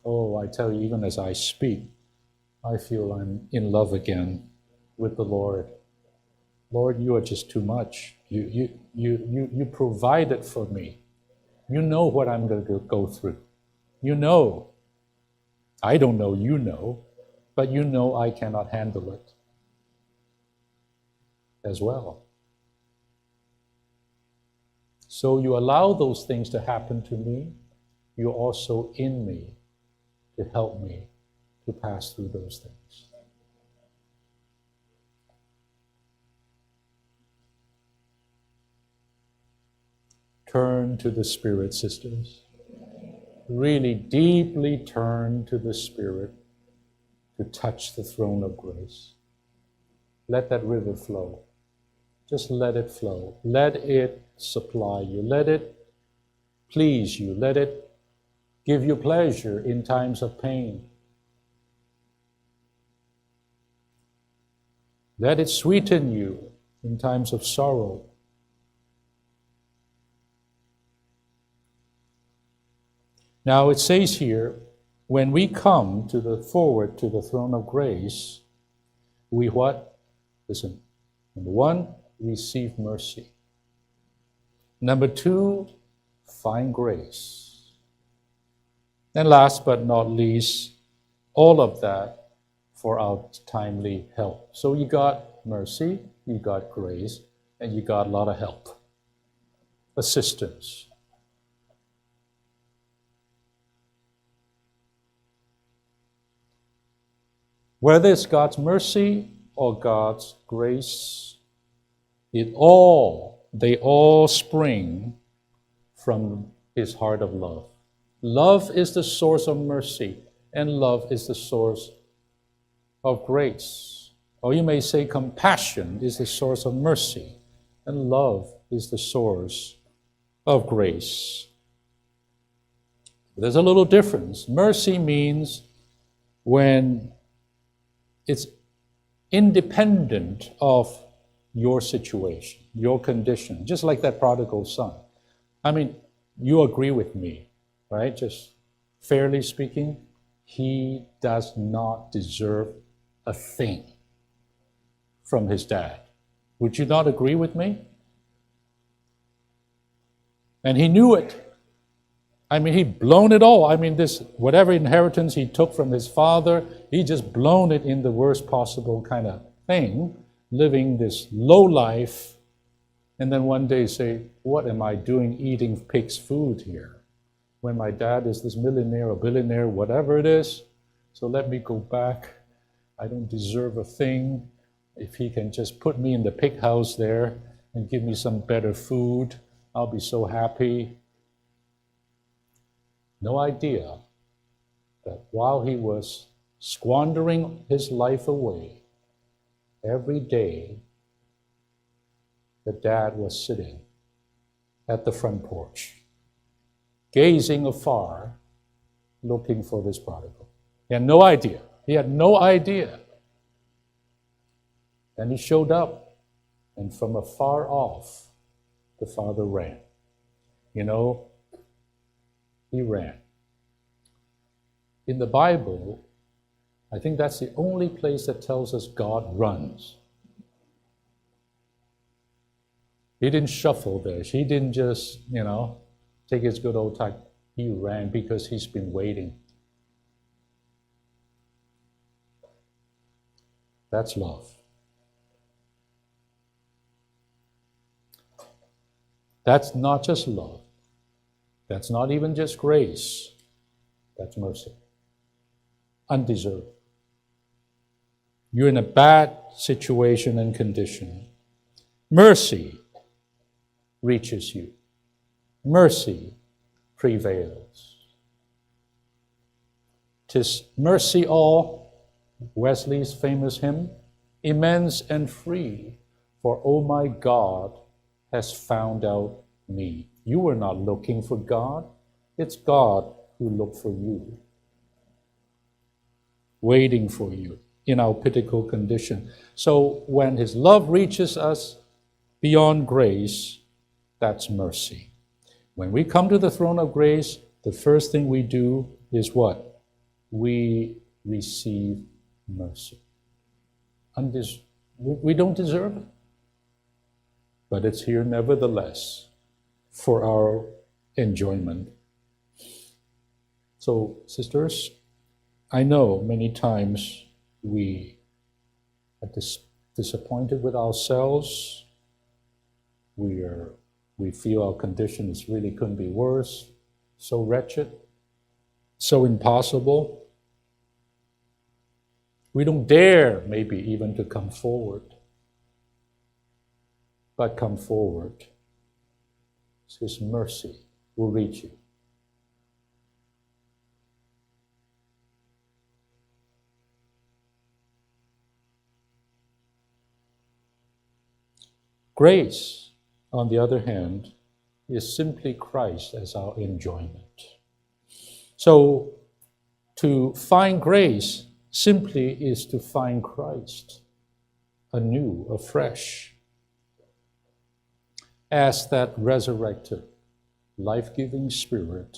Oh, I tell you, even as I speak, I feel I'm in love again with the Lord. Lord, you are just too much. You provided for me. You know what I'm going to go through. You know. I don't know, you know, but you know I cannot handle it as well. So you allow those things to happen to me. You're also in me to help me to pass through those things. Turn to the Spirit, sisters. Really deeply turn to the Spirit to touch the throne of grace. Let that river flow. Just let it flow. Let it supply you. Let it please you. Let it give you pleasure in times of pain. Let it sweeten you in times of sorrow. Now it says here, when we come forward to the throne of grace, we what? Listen. Number one, receive mercy. Number two, find grace. And last but not least, all of that for our timely help. So you got mercy, you got grace, and you got a lot of help, assistance. Whether it's God's mercy or God's grace, they all spring from His heart of love. Love is the source of mercy, and love is the source of grace. Or you may say compassion is the source of mercy, and love is the source of grace. There's a little difference. Mercy means when it's independent of your situation, your condition, just like that prodigal son. I mean, you agree with me, right? Just fairly speaking, he does not deserve a thing from his dad. Would you not agree with me? And he knew it. I mean, he'd blown it all. I mean, this whatever inheritance he took from his father, he just blown it in the worst possible kind of thing, living this low life, and then one day say, what am I doing eating pig's food here? When my dad is this millionaire or billionaire, whatever it is, so let me go back. I don't deserve a thing. If he can just put me in the pig house there and give me some better food, I'll be so happy. No idea that while he was squandering his life away, every day the dad was sitting at the front porch, gazing afar, looking for this prodigal. He had no idea. He had no idea. And he showed up, and from afar off, the father ran. You know, he ran. In the Bible, I think that's the only place that tells us God runs. He didn't shuffle there. He didn't just, take his good old time. He ran because he's been waiting. That's love. That's not just love. That's not even just grace. That's mercy. undeserved. You're in a bad situation and condition. Mercy reaches you. Mercy prevails. 'Tis mercy all, Wesley's famous hymn, immense and free, for oh my God has found out me. You were not looking for God, it's God who looked for you, waiting for you in our pitiful condition. So when His love reaches us beyond grace, that's mercy. When we come to the throne of grace, the first thing we do is what? We receive mercy. We don't deserve it, but it's here nevertheless for our enjoyment. So, sisters, I know many times we are disappointed with ourselves. We feel our condition is really couldn't be worse, so wretched, so impossible. We don't dare maybe even to come forward. But come forward. His mercy will reach you. Grace, on the other hand, is simply Christ as our enjoyment. So, to find grace simply is to find Christ anew, afresh, as that resurrected, life-giving Spirit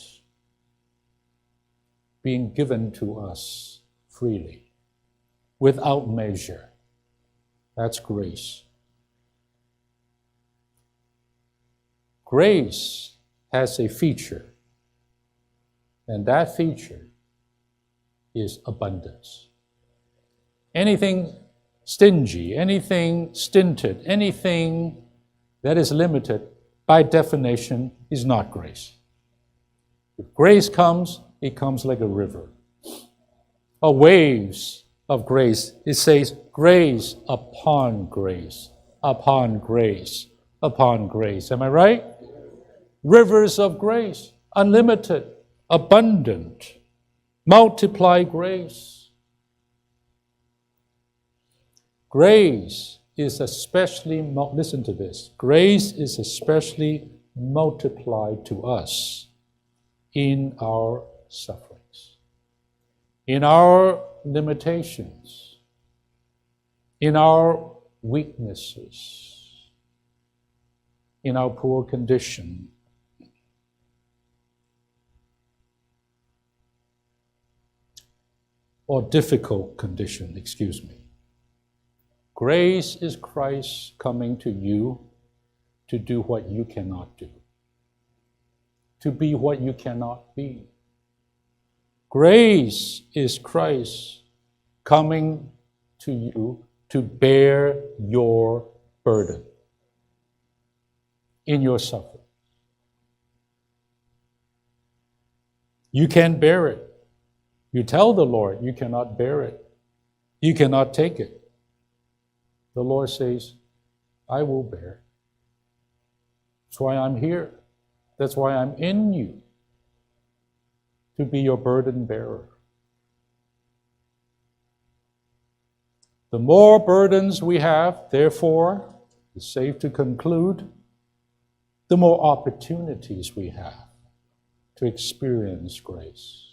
being given to us freely, without measure. That's grace. Grace has a feature, and that feature is abundance. Anything stingy, anything stinted, anything that is limited, by definition, is not grace. If grace comes, it comes like a river. Waves of grace. It says grace upon grace, upon grace, upon grace. Am I right? Rivers of grace, unlimited, abundant, multiply grace. Grace is especially, listen to this, grace is especially multiplied to us in our sufferings, in our limitations, in our weaknesses, in our poor condition. Or difficult condition, excuse me. Grace is Christ coming to you to do what you cannot do, to be what you cannot be. Grace is Christ coming to you to bear your burden in your suffering. You can't bear it. You tell the Lord you cannot bear it. You cannot take it. The Lord says, I will bear. That's why I'm here. That's why I'm in you, to be your burden bearer. The more burdens we have, therefore, it's safe to conclude, the more opportunities we have to experience grace.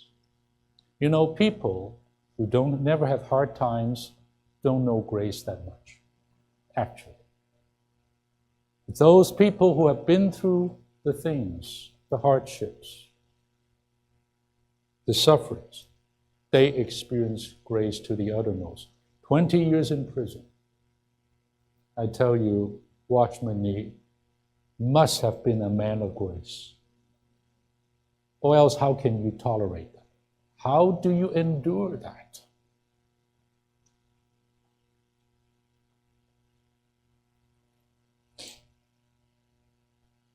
You know, people who never have hard times don't know grace that much, actually. It's those people who have been through the things, the hardships, the sufferings, they experience grace to the uttermost. 20 years in prison. I tell you, Watchman Nee must have been a man of grace. Or else how can you tolerate that? How do you endure that?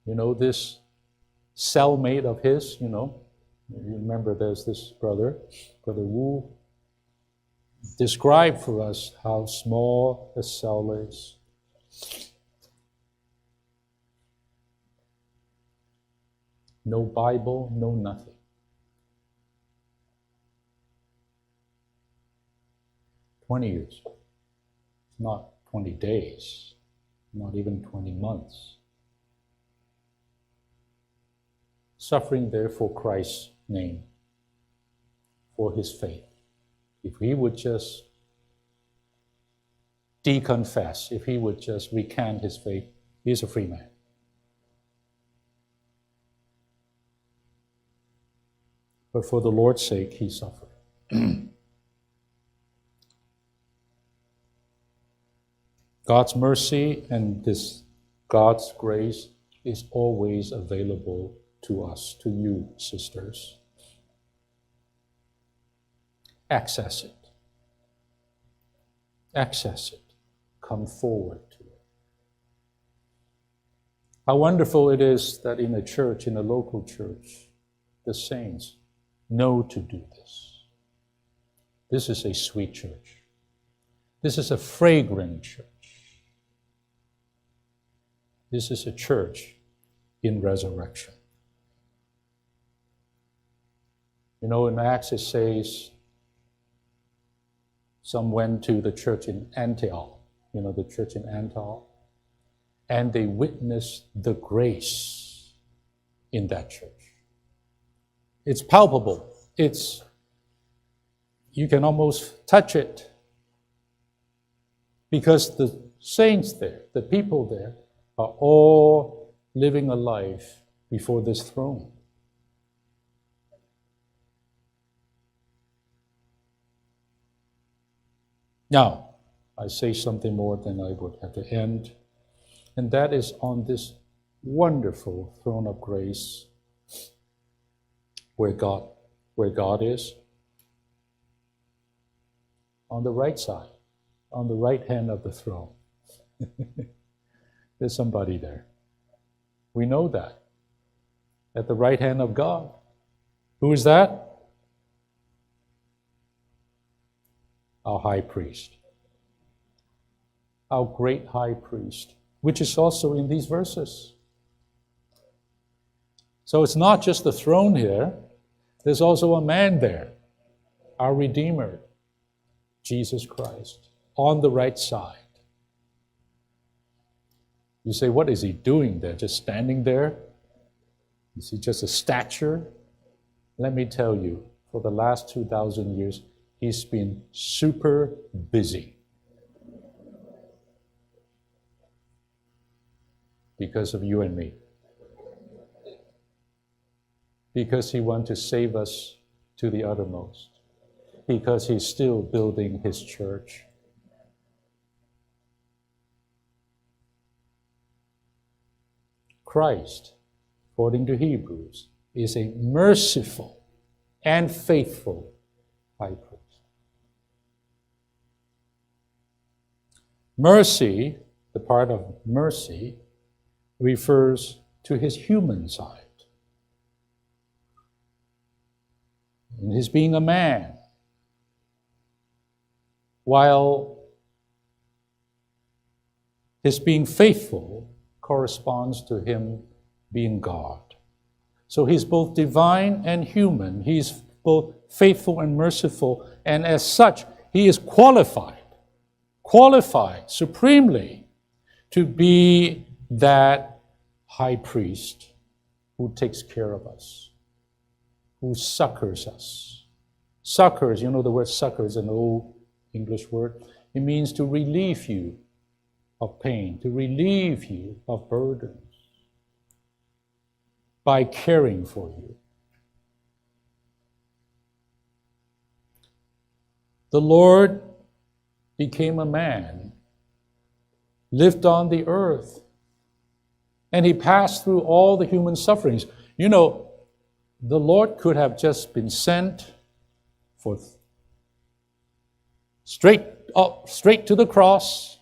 You know, this cellmate of his, you remember there's this brother Wu, describe for us how small the cell is. No Bible, no nothing. "20 years, not 20 days, not even 20 months. Suffering there for Christ's name, for his faith. If he would just deconfess, if he would just recant his faith, he is a free man. But for the Lord's sake, he suffered. God's mercy and this God's grace is always available to us, to you, sisters. Access it. Access it. Come forward to it. How wonderful it is that in a church, in a local church, the saints know to do this. This is a sweet church. This is a fragrant church. This is a church in resurrection. You know, in Acts it says, some went to the church in Antioch, you know, the church in Antioch, and they witnessed the grace in that church. It's palpable. You can almost touch it, because the saints there, the people there, are all living a life before this throne. Now, I say something more than I would at the end, and that is on this wonderful throne of grace where God is, on the right side, on the right hand of the throne. There's somebody there. We know that. At the right hand of God. Who is that? Our high priest. Our great high priest, which is also in these verses. So it's not just the throne here. There's also a man there, our Redeemer, Jesus Christ, on the right side. You say, what is he doing there? Just standing there? Is he just a statue? Let me tell you, for the last 2,000 years, he's been super busy. Because of you and me. Because he wants to save us to the uttermost. Because he's still building his church. Christ, according to Hebrews, is a merciful and faithful high priest. Mercy, the part of mercy, refers to his human side. In his being a man, while his being faithful corresponds to him being God. So he's both divine and human. He's both faithful and merciful, and as such, he is qualified supremely to be that high priest who takes care of us, who succors us. Succors, you know the word succor is an old English word. It means to relieve you of pain, to relieve you of burdens by caring for you. The Lord became a man, lived on the earth, and he passed through all the human sufferings. You know, the Lord could have just been sent for straight to the cross,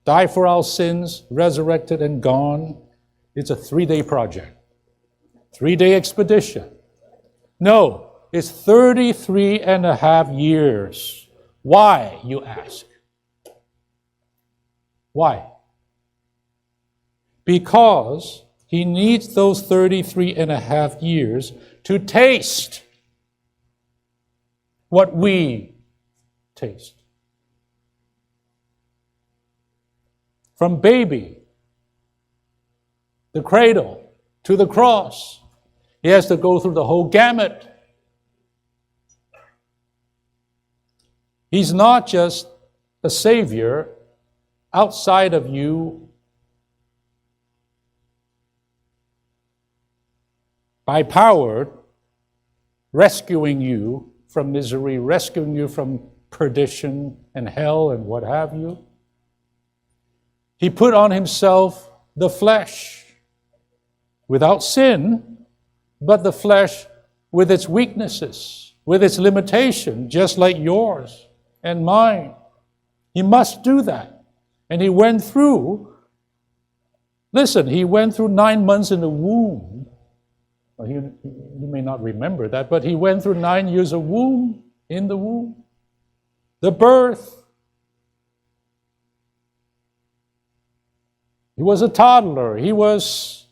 die for our sins, resurrected and gone. It's a 3-day project, 3-day expedition. No, it's 33 and a half years Why, you ask? Why? Because he needs those 33 and a half years to taste what we taste. From baby, the cradle, to the cross, he has to go through the whole gamut. He's not just a savior outside of you by power, rescuing you from misery, rescuing you from perdition and hell and what have you. He put on himself the flesh without sin, but the flesh with its weaknesses, with its limitation, just like yours and mine. He must do that. And he went through, he went through 9 months in the womb. Well, you may not remember that, but he went through 9 years of womb, in the womb. The birth. He was a toddler. He was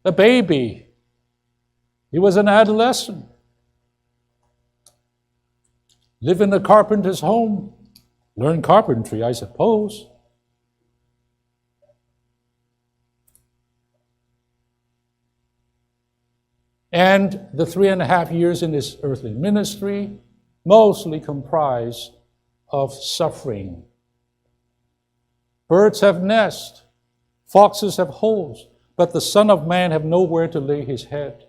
a baby. He was an adolescent. Live in a carpenter's home. Learn carpentry, I suppose. And the 3.5 years in his earthly ministry mostly comprised of suffering. Birds have nests, foxes have holes, but the Son of Man have nowhere to lay his head.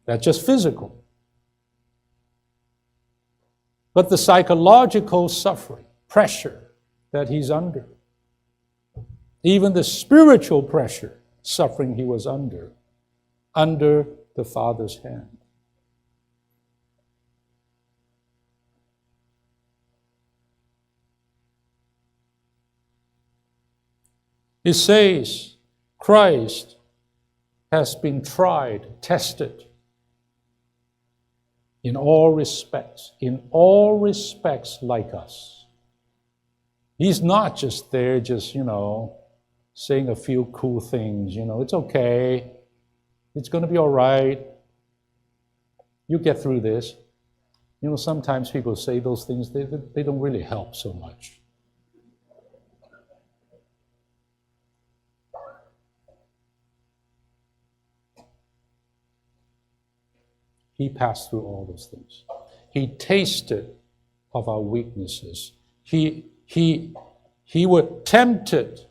That's just physical. But the psychological suffering, pressure that he's under, even the spiritual pressure, suffering he was under the Father's hand. It says, Christ has been tried, tested in all respects like us. He's not just there, saying a few cool things, it's okay. It's going to be all right. You get through this. Sometimes people say those things, they don't really help so much. He passed through all those things. He tasted of our weaknesses. He was tempted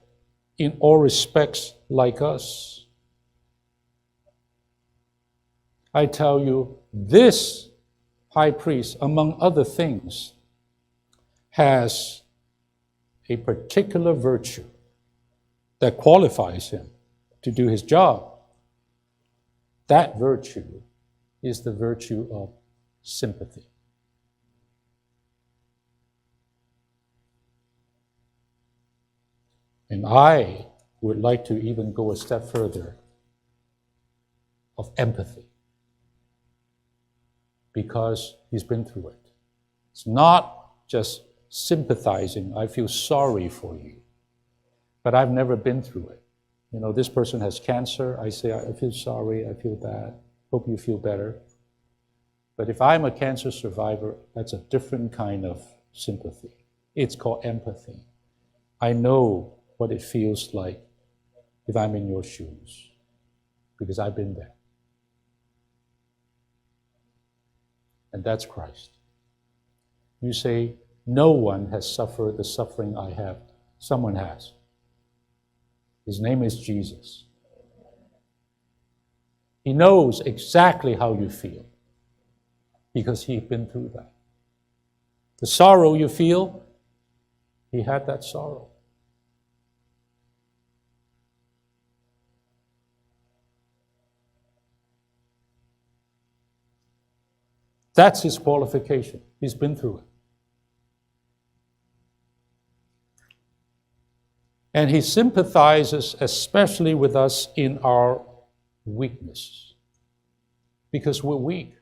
in all respects like us. I tell you, this high priest, among other things, has a particular virtue that qualifies him to do his job. That virtue is the virtue of sympathy. And I would like to even go a step further, of empathy, because he's been through it. It's not just sympathizing, I feel sorry for you, but I've never been through it. This person has cancer, I say, I feel sorry, I feel bad, hope you feel better. But if I'm a cancer survivor, that's a different kind of sympathy. It's called empathy. I know what it feels like if I'm in your shoes, because I've been there. And that's Christ. You say, no one has suffered the suffering I have. Someone has. His name is Jesus. He knows exactly how you feel, because he's been through that. The sorrow you feel, he had that sorrow. That's his qualification. He's been through it. And he sympathizes especially with us in our weakness, because we're weak.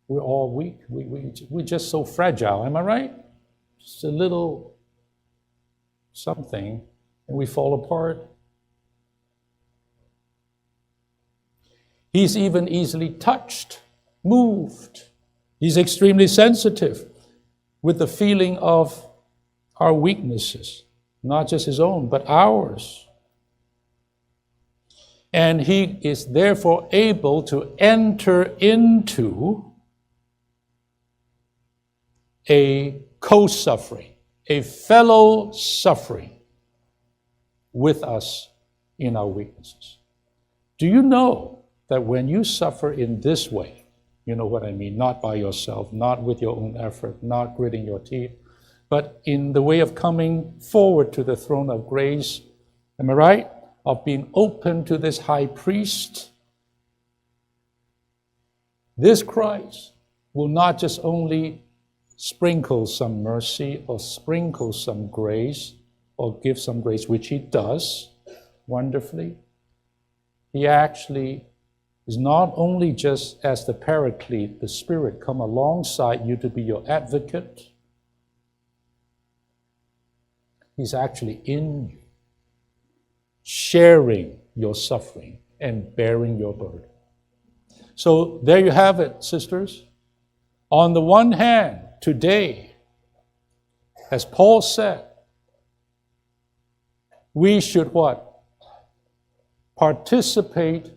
We're all weak. We're just so fragile. Am I right? Just a little something, and we fall apart. He's even easily touched, moved. He's extremely sensitive with the feeling of our weaknesses, not just his own, but ours. And he is therefore able to enter into a co-suffering, a fellow suffering with us in our weaknesses. Do you know that when you suffer in this way, you know what I mean, not by yourself, not with your own effort, not gritting your teeth, but in the way of coming forward to the throne of grace, am I right? Of being open to this high priest, this Christ will not just only sprinkle some mercy or sprinkle some grace or give some grace, which he does wonderfully. He actually is not only just as the Paraclete, the Spirit, come alongside you to be your advocate. He's actually in you, sharing your suffering and bearing your burden. So there you have it, sisters. On the one hand, today, as Paul said, we should what? Participate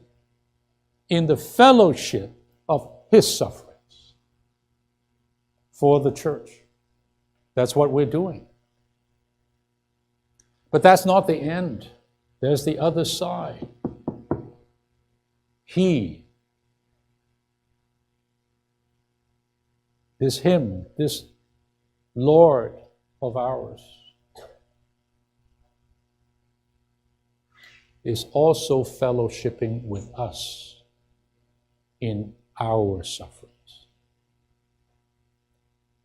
in the fellowship of his sufferings for the church. That's what we're doing. But that's not the end. There's the other side. He, this him, this Lord of ours, is also fellowshipping with us in our sufferings.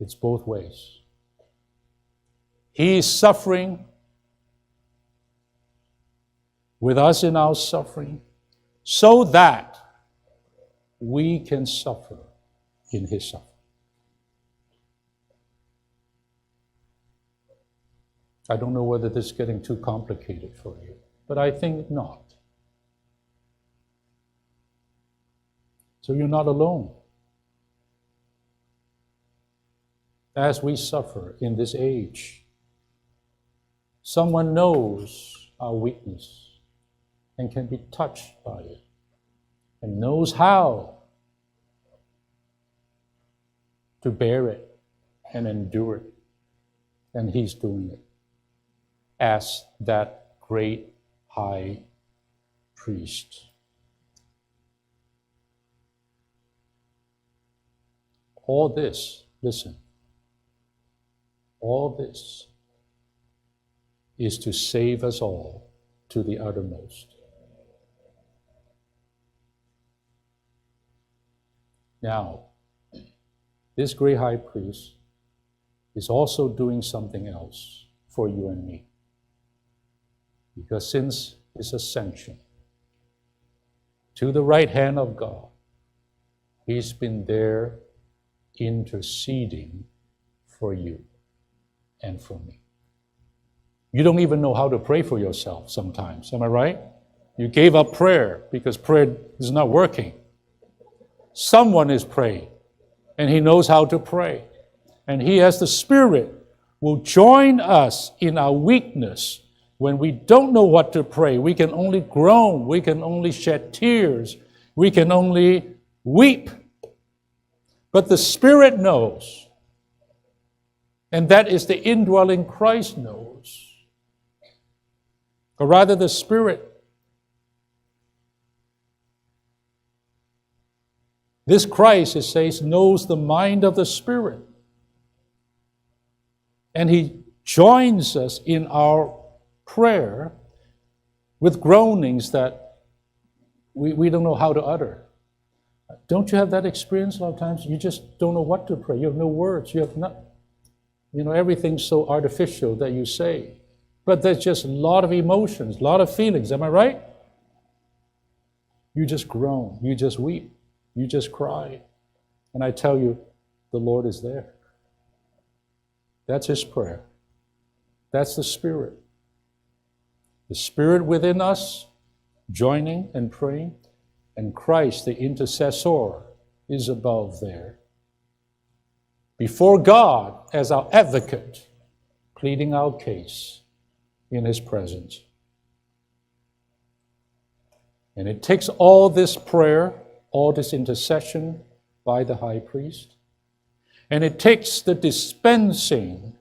It's both ways. He is suffering with us in our suffering so that we can suffer in his suffering. I don't know whether this is getting too complicated for you, but I think not. So you're not alone. As we suffer in this age, someone knows our weakness and can be touched by it and knows how to bear it and endure it. And he's doing it as that great high priest. All this, listen, all this is to save us all to the uttermost. Now, this great high priest is also doing something else for you and me. Because since his ascension to the right hand of God, he's been there interceding for you and for me. You don't even know how to pray for yourself sometimes, am I right? You gave up prayer because prayer is not working. Someone is praying, and he knows how to pray. And he, as the Spirit, will join us in our weakness. When we don't know what to pray, we can only groan, we can only shed tears, we can only weep. But the Spirit knows, and that is the indwelling Christ knows. Or rather, the Spirit. This Christ, it says, knows the mind of the Spirit. And he joins us in our prayer with groanings that we don't know how to utter. Don't you have that experience a lot of times? You just don't know what to pray. You have no words. You have not, everything's so artificial that you say. But there's just a lot of emotions, a lot of feelings. Am I right? You just groan. You just weep. You just cry. And I tell you, the Lord is there. That's his prayer. That's the Spirit. The Spirit within us, joining and praying, and Christ, the intercessor, is above there. Before God as our advocate, pleading our case in his presence. And it takes all this prayer, all this intercession by the high priest, and it takes the dispensing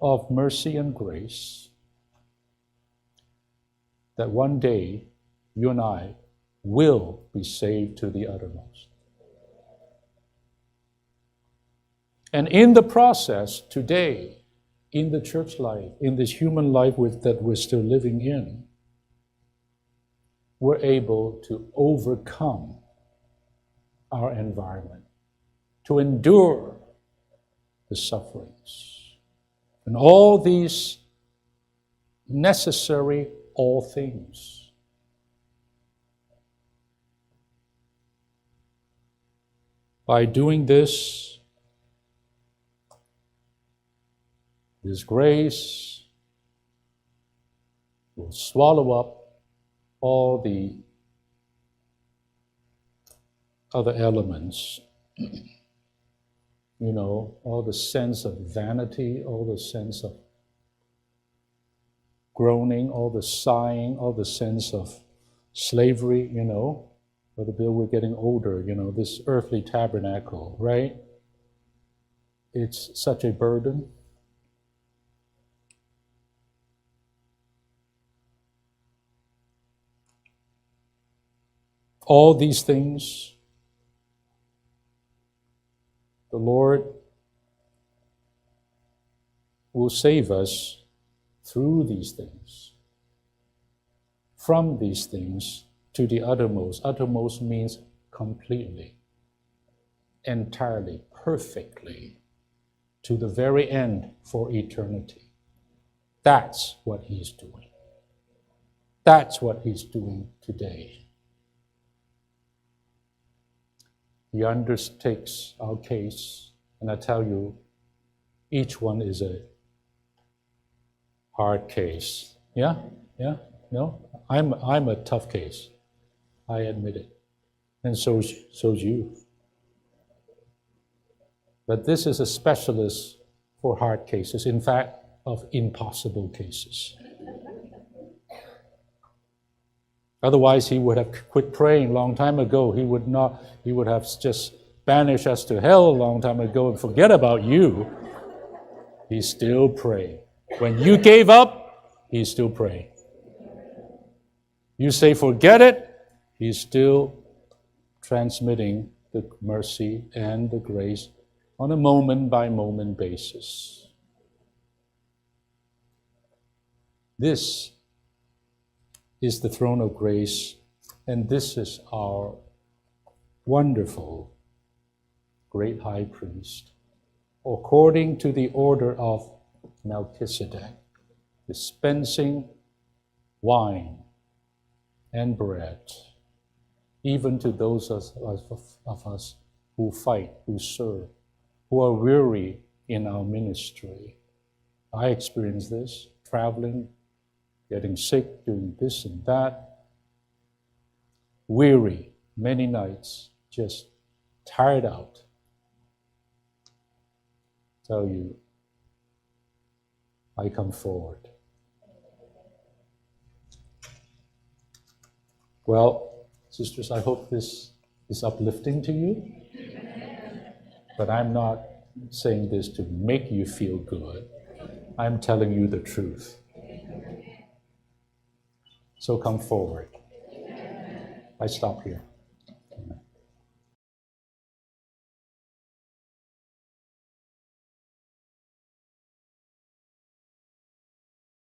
of mercy and grace that one day you and I will be saved to the uttermost. And in the process, today, in the church life, in this human life that we're still living in, we're able to overcome our environment, to endure the sufferings, and all these necessary all things. By doing this grace will swallow up all the other elements, all the sense of vanity, all the sense of groaning, all the sighing, all the sense of slavery, Brother Bill, we're getting older, this earthly tabernacle, right? It's such a burden. All these things, the Lord will save us through these things, from these things to the uttermost. Uttermost means completely, entirely, perfectly, to the very end for eternity. That's what he's doing. That's what he's doing today. He undertakes our case, and I tell you, each one is a hard case. Yeah? No? I'm a tough case. I admit it. And so's you. But this is a specialist for hard cases, in fact, of impossible cases. Otherwise, he would have quit praying a long time ago. He would have just banished us to hell a long time ago and forget about you. He's still praying. When you gave up, he's still praying. You say forget it, he's still transmitting the mercy and the grace on a moment-by-moment basis. This is the throne of grace, and this is our wonderful great high priest, according to the order of Melchizedek, dispensing wine and bread, even to those of us who fight, who serve, who are weary in our ministry. I experienced this, traveling, getting sick, doing this and that, weary, many nights, just tired out. Tell you, I come forward. Well, sisters, I hope this is uplifting to you, but I'm not saying this to make you feel good. I'm telling you the truth. So come forward. I stop here.